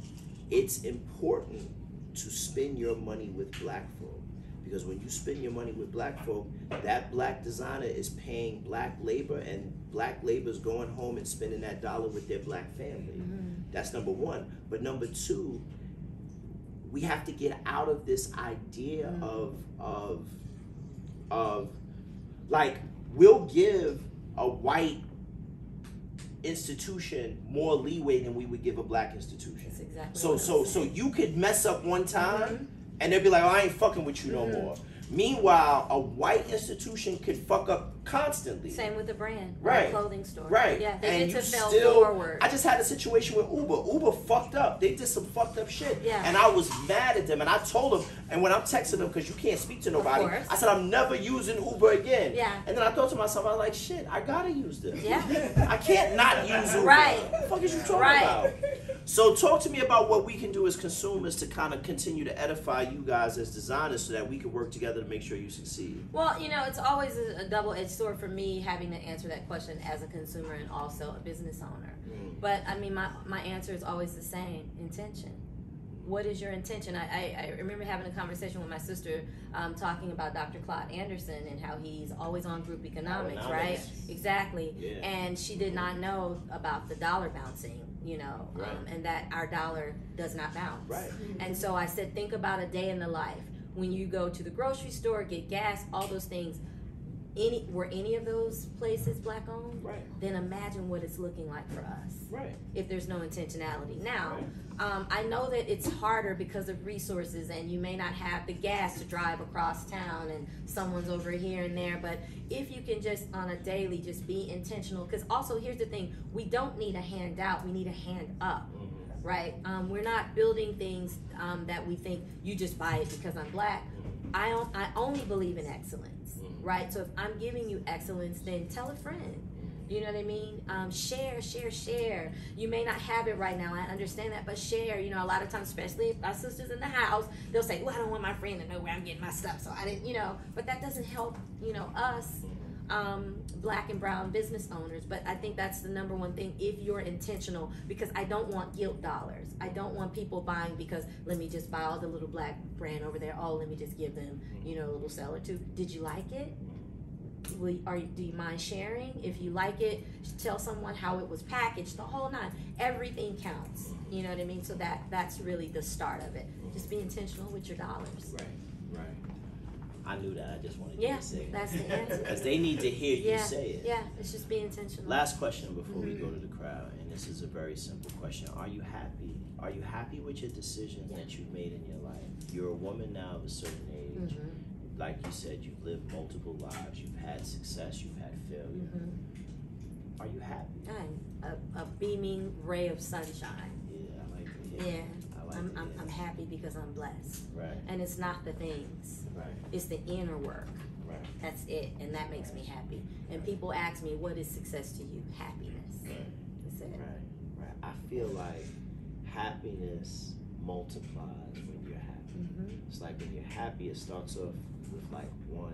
it's important to spend your money with black folk, because when you spend your money with black folk, that black designer is paying black labor, and black labor is going home and spending that dollar with their black family. That's number one. But number two, we have to get out of this idea of like, we'll give a white institution more leeway than we would give a black institution. That's exactly so you could mess up one time and they'll be like, oh, I ain't fucking with you no more. Meanwhile, a white institution could fuck up constantly. Same with the brand, right? A clothing store, right? Yeah, they and get to fail forward. I just had a situation with Uber. Uber fucked up. They did some fucked up shit, yeah. And I was mad at them. And I told them. And when I'm texting them, because you can't speak to nobody, I said I'm never using Uber again. Yeah. And then I thought to myself, I was like, shit, I gotta use this. Yeah. I can't not use Uber. Right. What the fuck is you talking about? So talk to me about what we can do as consumers to kind of continue to edify you guys as designers so that we can work together to make sure you succeed. Well, you know, it's always a double-edged sword for me having to answer that question as a consumer and also a business owner. But, I mean, my answer is always the same: intention. what is your intention? I remember having a conversation with my sister talking about Dr. Claude Anderson and how he's always on group economics, right? Exactly. Yeah. And she did not know about the dollar bouncing, you know, and that our dollar does not bounce. Right. And so I said, think about a day in the life. When you go to the grocery store, get gas, all those things, were any of those places black owned? Right. Then imagine what it's looking like for us. Right. If there's no intentionality. Now, I know that it's harder because of resources, and you may not have the gas to drive across town, and someone's over here and there. But if you can just on a daily just be intentional, because also here's the thing: we don't need a handout; we need a hand up. Right? We're not building things that we think you just buy it because I'm black. I only believe in excellence, right? So if I'm giving you excellence, then tell a friend. You know what I mean? Share. You may not have it right now. I understand that, but share. You know, a lot of times, especially if our sisters in the house, they'll say, "Well, I don't want my friend to know where I'm getting my stuff, so I didn't," you know. But that doesn't help, you know, us. Black and brown business owners. But I think that's the number one thing if you're intentional, because I don't want guilt dollars. I don't want people buying because let me just buy all the little black brand over there. Oh, let me just give them, you know, a little sell or two. Did you like it? Do you mind sharing? If you like it, tell someone how it was packaged, the whole nine. Everything counts. You know what I mean? So that's really the start of it. Just be intentional with your dollars. Right. I knew that. I just wanted you to say it. That's the answer. Because they need to hear you say it. Yeah, it's just be intentional. Last question before we go to the crowd, and this is a very simple question. Are you happy? Are you happy with your decisions that you've made in your life? You're a woman now of a certain age. Like you said, you've lived multiple lives. You've had success. You've had failure. Are you happy? I'm a beaming ray of sunshine. Yeah, I like to hear. I'm happy because I'm blessed. Right. And it's not the things. Right. It's the inner work. Right. That's it. And that makes me happy. And people ask me, what is success to you? Happiness. Right. That's it. Right. I feel like happiness multiplies when you're happy. It's like when you're happy, it starts off with like 1,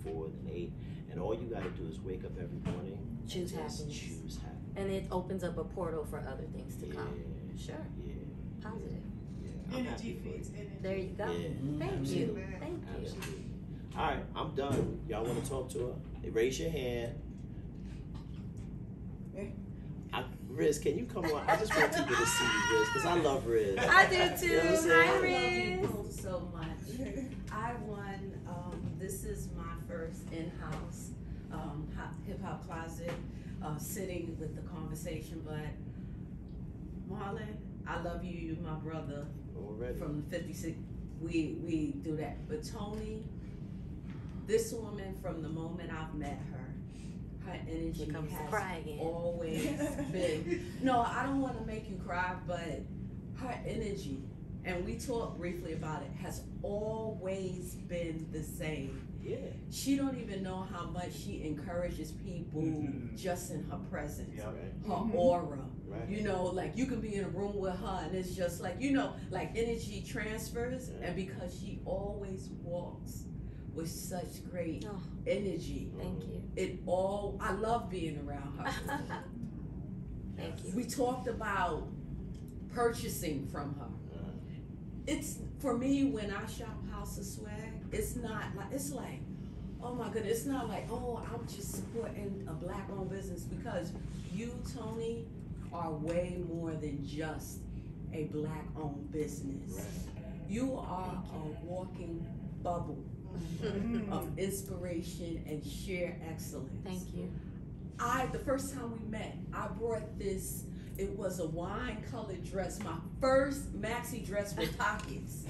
2, 4, then 8. And all you got to do is wake up every morning. Choose happiness. Choose happiness. And it opens up a portal for other things to come. Sure. Yeah. Positive. Yeah. Energy feeds energy. There you go. Yeah. Thank you. Thank you. Absolutely. All right, I'm done. Y'all want to talk to her? Raise your hand. Riz, can you come on? I just want people to see you, Riz, because I love Riz. I do too. You know what I'm saying? Hi, I Riz. love you both so much. I won, this is my first in-house hip-hop closet, sitting with the conversation, but Marlon, I love you, you're my brother. Already. From the 56, we do that. But Toni, this woman, from the moment I've met her energy has always been, no, I don't want to make you cry, but her energy, and we talked briefly about it, has always been the same. Yeah. She don't even know how much she encourages people just in her presence, her aura. Right. You know, like you can be in a room with her and it's just like, you know, like energy transfers, and because she always walks with such great energy. Thank you. I love being around her. Thank you. We talked about purchasing from her. It's, for me, when I shop House of Swag, it's not like, it's like, oh my goodness, it's not like, oh, I'm just supporting a black owned business, because you, Toni, are way more than just a black owned business. Right. You are a walking bubble of inspiration and sheer excellence. Thank you. The first time we met, I brought this, it was a wine colored dress, my first maxi dress with pockets.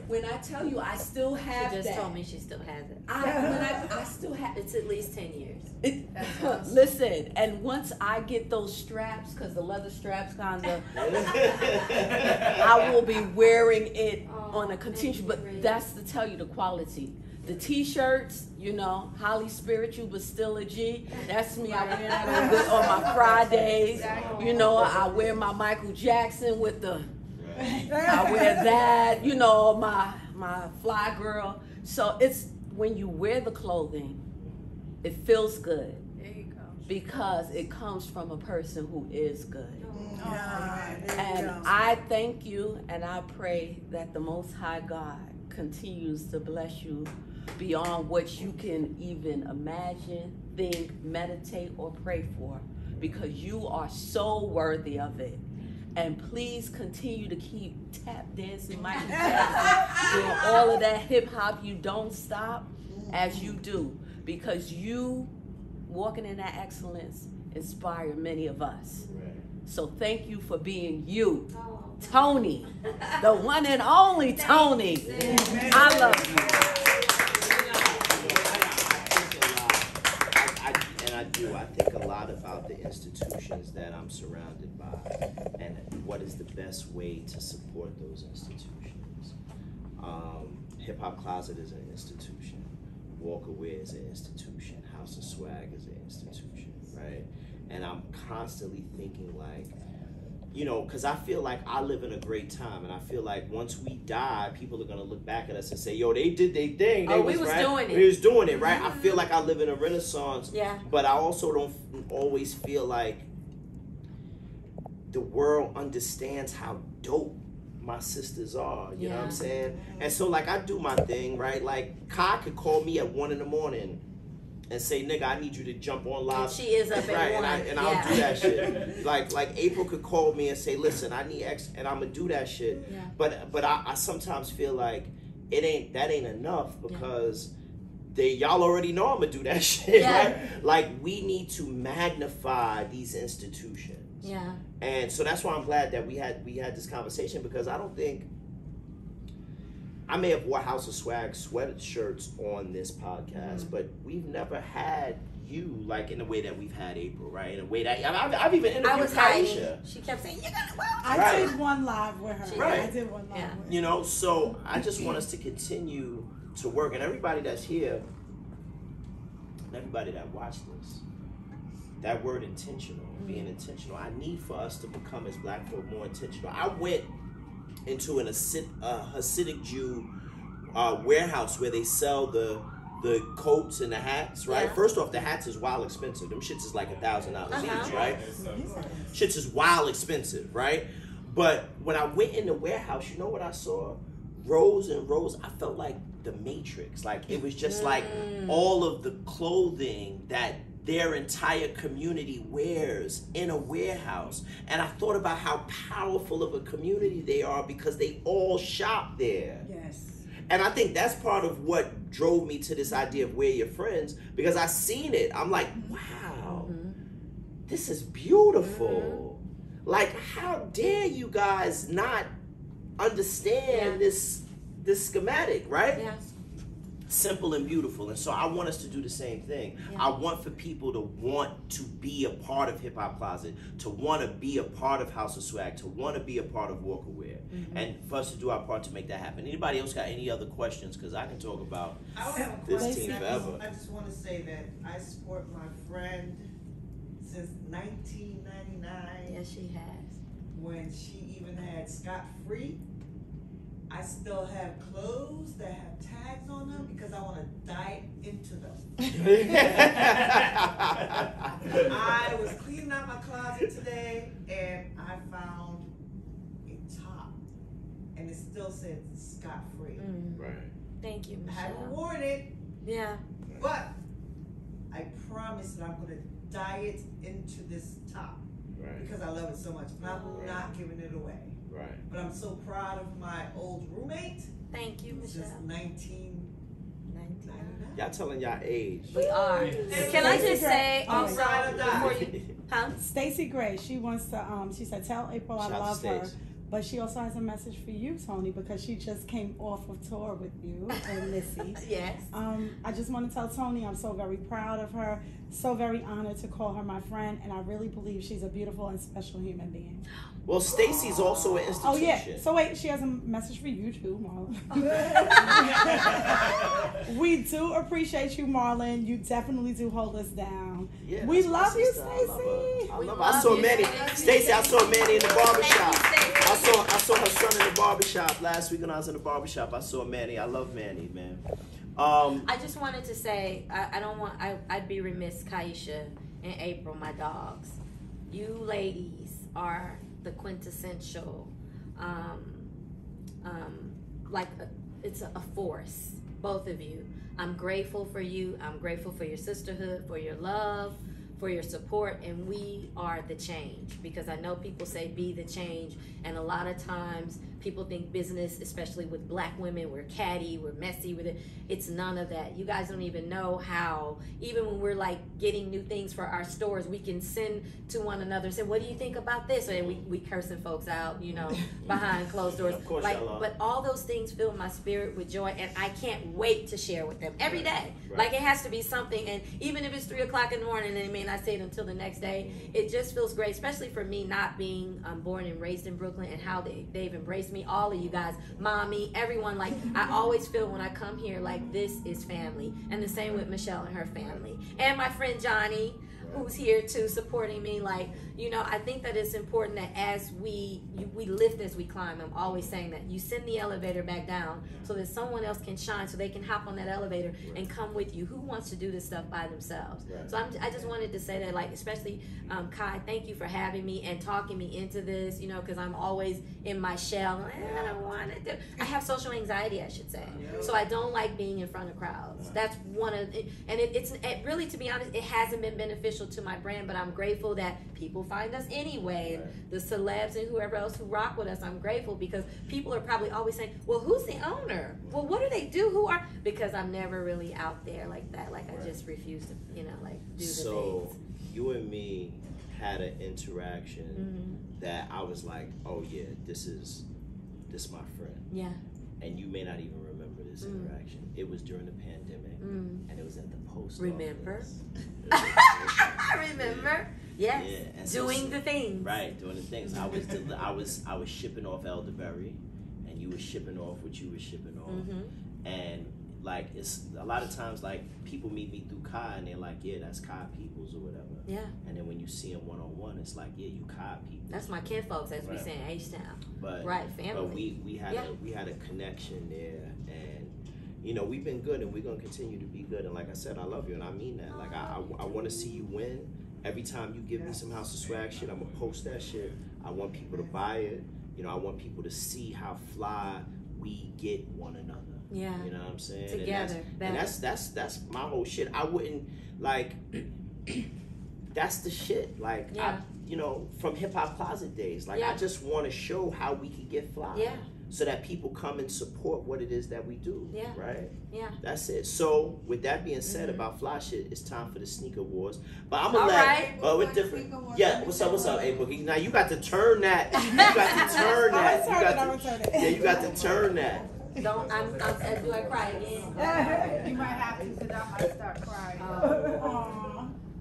When I tell you, I still have that. She just told me she still has it. I still have. It's at least 10 years. Listen, and once I get those straps, because the leather straps kind of, I will be wearing it on a continuous, but that's to tell you the quality. The t-shirts, you know, highly spiritual but still a G. That's me. I wear that on my Fridays. You know, I wear my Michael Jackson with the, I wear that, you know, my fly girl. So it's when you wear the clothing, it feels good. There you go. because it comes from a person who is good. And I thank you, and I pray that the Most High God continues to bless you beyond what you can even imagine, think, meditate, or pray for, because you are so worthy of it. And please continue to keep tap dancing, Michael Jackson, doing all of that hip hop. You don't stop as you do, because you walking in that excellence inspire many of us. Right. So thank you for being you, Toni, the one and only Toni. I love you. I think a lot about the institutions that I'm surrounded by and what is the best way to support those institutions. Hip Hop Closet is an institution. Walk Away is an institution. House of Swag is an institution, right? And I'm constantly thinking like, you know, because I feel like I live in a great time, and I feel like once we die, people are going to look back at us and say, yo, they did their thing. We was doing it. We was doing it, right? I feel like I live in a renaissance, yeah. But I also don't always feel like the world understands how dope my sisters are, you know what I'm saying? And so, like, I do my thing, right? Like, Kai could call me at 1 a.m. and say, nigga, I need you to jump on live. And she is up at 1. And I'll do that shit. Like April could call me and say, listen, I need X, and I'm gonna do that shit. Yeah. But I sometimes feel like that ain't enough, because y'all already know I'm gonna do that shit, right? Like, we need to magnify these institutions. Yeah. And so that's why I'm glad that we had this conversation, because I don't think I may have wore House of Swag sweatshirts on this podcast, but we've never had you like in the way that we've had April, right? In a way that I've even interviewed Kaisha. She kept saying, "You're gonna." I did one live with her. Right. I did one live. Yeah. With her. You know, so I just want us to continue to work, and everybody that's here, and everybody that watched this, that word intentional, being intentional. I need for us to become as Black folk more intentional. I went into a Hasidic Jew warehouse where they sell the coats and the hats, right? Yeah. First off, the hats is wild expensive. Them shits is like $1,000 each, right? Shits is wild expensive, right? But when I went in the warehouse, you know what I saw? Rows and rows. I felt like the Matrix. Like, it was just like all of the clothing that their entire community wears in a warehouse. And I thought about how powerful of a community they are because they all shop there. Yes. And I think that's part of what drove me to this idea of Wear Your Friends, because I seen it. I'm like, wow, this is beautiful. Like, how dare you guys not understand this schematic, right? Yeah. Simple and beautiful. And so I want us to do the same thing. I want for people to want to be a part of Hip Hop Closet, to want to be a part of House of Swag, to want to be a part of Walk Away, and for us to do our part to make that happen. Anybody else got any other questions? Because I can talk about this team forever. I just want to say that I support my friend since 1999. Yes, she has. When she even had scot-free. I still have clothes that have tags on them because I want to dive into them. I was cleaning out my closet today and I found a top and it still said scot-free. Right. Thank you, I Michelle. haven't worn it, Yeah. but I promise that I'm going to diet into this top because I love it so much. But I'm not giving it away. Right. But I'm so proud of my old roommate. Thank you, Since Michelle. 1999. Y'all telling y'all age. We are. Can I just say also Ride or die. before you, huh? Stacy Gray, she wants to. She said, "Tell April I Shout out love to her." Stace. But she also has a message for you, Toni, because she just came off of tour with you and Missy. Yes. I just want to tell Toni I'm so very proud of her, so very honored to call her my friend, and I really believe she's a beautiful and special human being. Well, Stacy's also an institution. Oh yeah. So wait, she has a message for you too, Marlon. We do appreciate you, Marlon. You definitely do hold us down. Yeah, We that's my love you, sister. I love her. Stacy. I We love her. love I saw you, Manny. Stacy. Stacy, I saw Manny in the barbershop. Thank you, Stacy. I saw her son in the barbershop last week when I was in the barbershop. I saw Manny. I love Manny, man. I just wanted to say I'd be remiss, Kaisha, and April, my dogs. You ladies are the quintessential, it's a force, both of you. I'm grateful for you. I'm grateful for your sisterhood, for your love, for your support, and we are the change, because I know people say be the change, and a lot of times people think business, especially with black women, we're catty, we're messy with it. It's none of that. You guys don't even know how, even when we're like getting new things for our stores, we can send to one another and say, what do you think about this? And we cursing folks out, you know, behind closed doors. Of course, like, but all those things fill my spirit with joy, and I can't wait to share with them every day. Right. Like, it has to be something, and even if it's 3 o'clock in the morning and they may not say it until the next day, it just feels great, especially for me not being born and raised in Brooklyn, and how they've embraced me, all of you guys, mommy, everyone. Like, I always feel when I come here like this is family, and the same with Michelle and her family, and my friend Johnny, who's here too, supporting me. Like, you know, I think that it's important that as we lift as we climb. I'm always saying that you send the elevator back down so that someone else can shine, so they can hop on that elevator and come with you. Who wants to do this stuff by themselves? So I just wanted to say that, like, especially Kai, thank you for having me and talking me into this, you know, because I'm always in my shell. I don't want to do. I have social anxiety, I should say. So I don't like being in front of crowds. That's one of it, and it's really, to be honest, it hasn't been beneficial to my brand, but I'm grateful that people find us anyway, and the celebs and whoever else who rock with us. I'm grateful, because people are probably always saying, well, who's the owner? Well, what do they do? Who are? Because I'm never really out there like that. Like, I just refuse to, you know, like, do the things. So you and me had an interaction that I was like, oh yeah, this my friend. Yeah. And you may not even remember this interaction. It was during the pandemic, and it was at the post office. I remember. Yes. Yeah, and doing the things. Right, doing the things. I was shipping off elderberry, and you were shipping off what you were shipping off, and like, it's a lot of times, like, people meet me through Kai and they're like, yeah, that's Kai Peoples or whatever. Yeah. And then when you see them one-on-one, it's like, yeah, you Kai Peoples. That's my kinfolks, as we say in H-Town. But right, family. But we had a connection there, and you know, we've been good, and we're gonna continue to be good. And like I said, I love you, and I mean that. Like, I want to see you win. Every time you give me some House of Swag shit, I'm gonna post that shit. I want people to buy it. You know, I want people to see how fly we get one another. Yeah. You know what I'm saying? Together. And that's my whole shit. I wouldn't, like, that's the shit. Like, you know, from Hip Hop Closet days. Like, I just want to show how we can get fly. Yeah. So that people come and support what it is that we do. Yeah. Right? Yeah. That's it. So, with that being said about fly shit, it's time for the sneaker wars. But I'm gonna we're different. Yeah, what's up, A Boogie? Now you got to turn that. You got to turn that. Yeah, you got to turn that. Don't, do I cry again? You might have to, because I might start crying.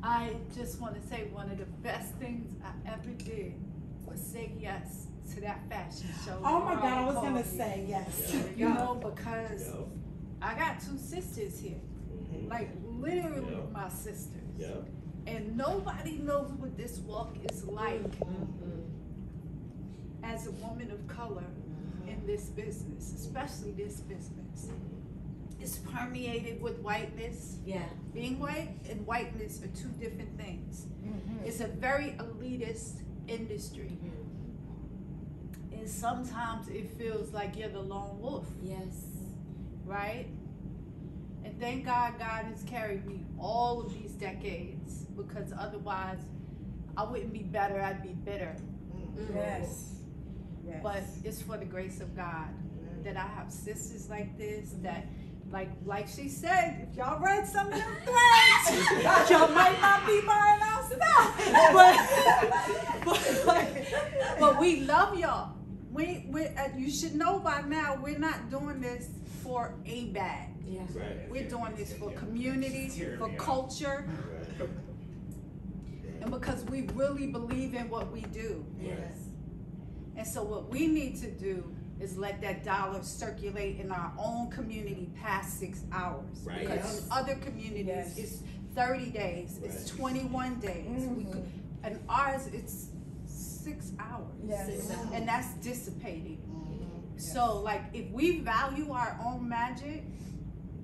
I just want to say one of the best things I ever did was say yes to that fashion show. Oh my God, I was going to say yes. You know, because I got 2 sisters here. Like, literally my sisters. And nobody knows what this walk is like as a woman of color in this business, especially this business. It's permeated with whiteness. Yeah. Being white and whiteness are 2 different things. It's a very elitist industry. And sometimes it feels like you're the lone wolf. Yes. Right? And thank God God has carried me all of these decades, because otherwise I wouldn't be better, I'd be bitter. Yes. Yes. But it's for the grace of God that I have sisters like this, that like she said, if y'all read some of them threads, y'all might not be buying our stuff. But we love y'all. You should know by now, we're not doing this for a bag. Yeah. Right. We're doing this for community, for culture, and because we really believe in what we do. Yes. And so what we need to do is let that dollar circulate in our own community past 6 hours. Right. Because in other communities, it's 30 days, it's 21 days. And ours, it's 6 hours. Yes. And that's dissipating. So, like, if we value our own magic,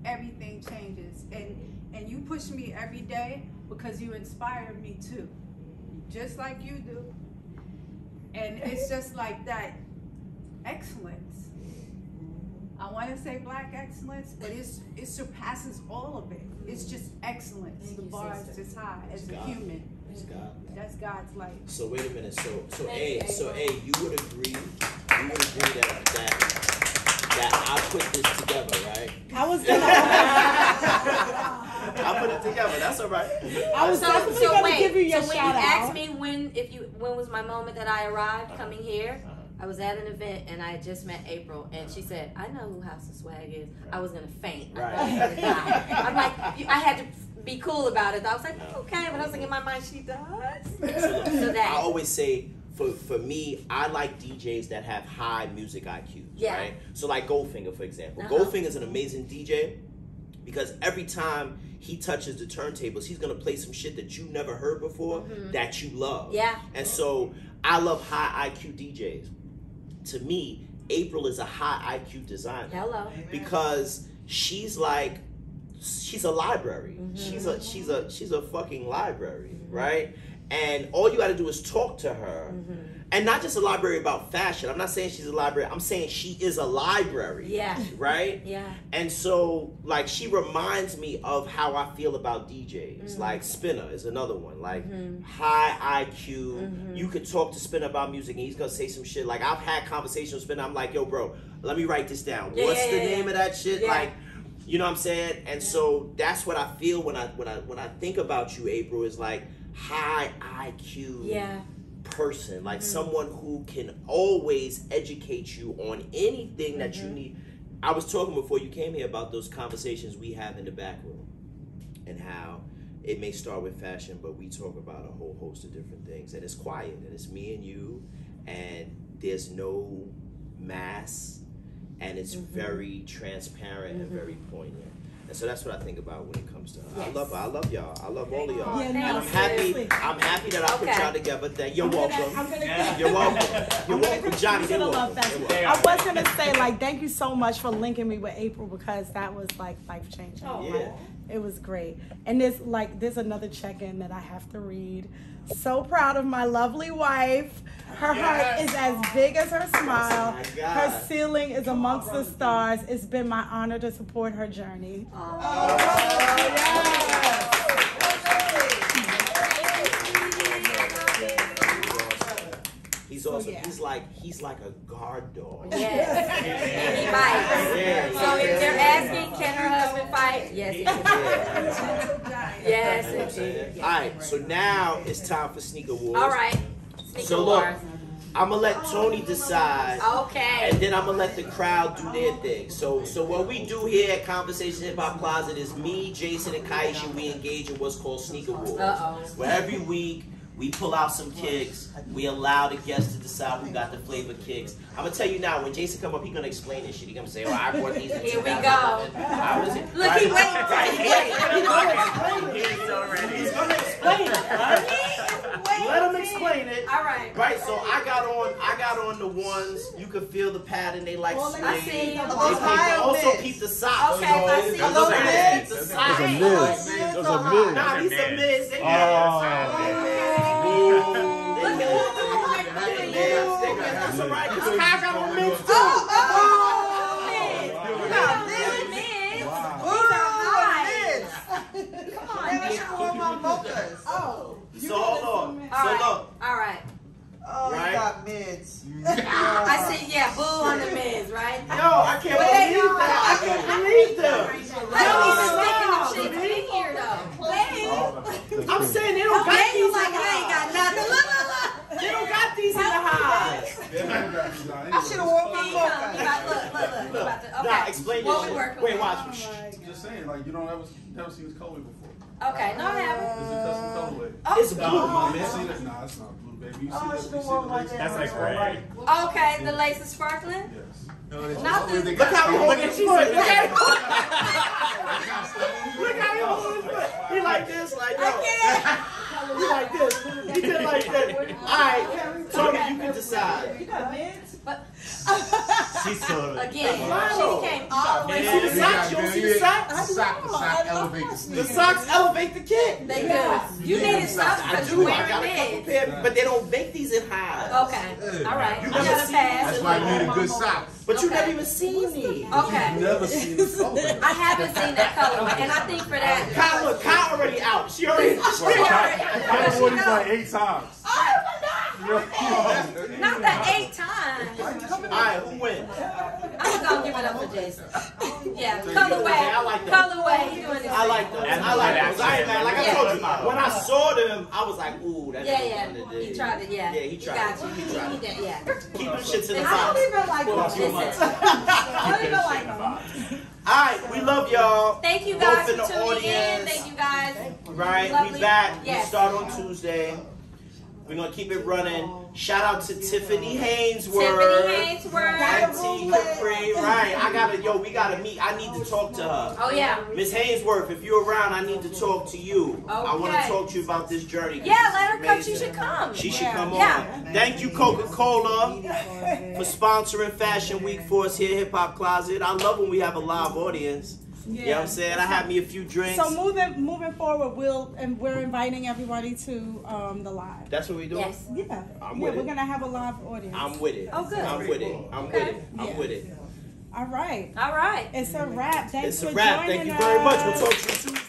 everything changes. And you push me every day, because you inspire me too, just like you do. And it's just like that excellence. I want to say black excellence, but it surpasses all of it. It's just excellence. The bar is just high as a human. That's God's light. So wait a minute. So you would agree that I put this together, right? I was gonna. I put it together. That's all right. I was definitely gonna give you your so when shout you out. asked me when was my moment that I arrived coming here, I was at an event and I had just met April, and she said, "I know who House of Swag is." I was gonna faint. I thought I was gonna die. I'm like, I had to be cool about it. I was like, okay, but I was like, in my mind, she does. So that I always say, for me, I like DJs that have high music IQs. Yeah. Right? So like Goldfinger, for example. Goldfinger's an amazing DJ because every time he touches the turntables, he's gonna play some shit that you never heard before that you love. Yeah. And so I love high IQ DJs. To me, April is a high IQ designer. Hello. Because she's a library. She's a fucking library, right? And all you got to do is talk to her, and not just a library about fashion. I'm not saying she's a library. I'm saying she is a library. Yeah. Right. Yeah. And so, like, she reminds me of how I feel about DJs. Like Spinner is another one. Like high IQ. You could talk to Spinner about music, and he's gonna say some shit. Like I've had conversations with Spinner. I'm like, yo, bro, let me write this down. What's the name of that shit? Yeah. Like. You know what I'm saying? And so that's what I feel when I think about you, April, is like high IQ person, like someone who can always educate you on anything that you need. I was talking before you came here about those conversations we have in the back room and how it may start with fashion, but we talk about a whole host of different things, and it's quiet, and it's me and you, and there's no mass. And it's very transparent and very poignant. And so that's what I think about when it comes to her. Yes. I love y'all. I love all of y'all. Yeah, And I'm happy that I put y'all together. You're welcome. You're welcome. You're welcome. Johnny, you're welcome. I was gonna say, like, thank you so much for linking me with April, because that was like life changing. Yeah. It was great. And there's another check-in that I have to read. So proud of my lovely wife. Her heart is as big as her smile. Her ceiling is amongst the stars. It's been my honor to support her journey. He's also he's like a guard dog. Yes. He bites. So if they're asking, can her husband fight? Yes, he can. Yes, indeed. All right, so now it's time for Sneaker Wars. All right. So look, I'm gonna let Tony decide. Okay. And then I'm gonna let the crowd do their thing. So what we do here at Conversation Hip Hop Closet is me, Jason, and Kaisha, we engage in what's called Sneaker Wars. Where every week we pull out some kicks. We allow the guests to decide who got the flavor kicks. I'm gonna tell you now, when Jason come up, he's gonna explain this shit. He's gonna say, "Oh, I bought these in 2011. Here we go. How was it?" Look, he waiting. He's gonna explain it, right? Let him explain it. All right. Right, so I got on the ones you could feel the pattern. They like suede. I see. Also keep the socks. Okay, I see. Keep the socks. Those are mids. Nah, these are mids. They that's all right, because Kyle got on mids too. So hold on. So look. All right. Oh, Right? you got mids. I see, yeah, boo on the mids, right? Yo, I can't believe that. I can't believe them. Look, he's sticking them shit in here, though. I'm saying they don't got these in the like I ain't got nothing. Look. They don't got these in the highs. I should have worn my Look. mocha. Nah, explain What this we shit. working Wait, with? watch. Just saying, like, you don't never seen this colorway before. Okay, no, I haven't. This is a custom colorway. It's blue. You see that? Nah, it's not blue, baby. You see that? You see the lace? That's like gray. Okay, the lace is sparkling? Yes. Nothing. Look how he holding his foot. Look at him. Look how he holding his foot. He like this, like yo. He like this. He did like this. All right, Tony, you can decide. You got mids? She's totally. Again, she came all the way You from see the the socks? You don't see the socks? The sock elevate the The sneaker. socks elevate the kid. They do. You needed socks I because do. you're I wearing got a couple mids. pair, but they don't make these in highs. Okay. All right. You I never got a seen pass. That's why I made a good sock. But you Okay. never even seen these. Okay. Never seen this color. I haven't seen that colorway, and I think for that. Kyle, look, Kyle already out. She already. I wore these like 8 times. Not the 8 times. All right, who wins? I'm gonna give it up for Jason. Yeah, colorway. I like that. Colorway. He doing his I like those. I like those. I ain't mad. Like I Yeah. told you, when I saw them, I was like, ooh, that's Yeah, what yeah. I'm gonna do. He tried it. Yeah. Yeah, he tried got it. you. He tried it. did, yeah. Keep them shit to the I side. don't even like For a them. few months. I don't even like them. All right, we love y'all. Thank you Both guys in for the tuning in. audience. Thank you guys. Right, Lovely. we back. Yes. We start on Tuesday. We're gonna keep it running. Shout out to Tiffany Hainsworth. Tiffany Hainsworth. Auntie Capri. Right, we gotta meet. I need to talk to her. Oh yeah. Miss Hainsworth, if you're around, I need to talk to you. I want to Okay. talk to you about this journey. Yeah, let her come. Amazing. She should come. She should come Yeah. on. Thank you, Coca-Cola, for sponsoring Fashion Week for us here at Hip Hop Closet. I love when we have a live audience. You know what I'm saying? I had me a few drinks. So moving forward, we're inviting everybody to the live. That's what we doing? Yes. Yeah. I'm Yeah, with we're it. gonna have a live audience. I'm with it. Oh, good. I'm with it. I'm with it. I'm Yeah. with it. All right. All right. It's a wrap. Thanks It's for a wrap. joining Thank you very much. us. We'll talk to you Tuesday.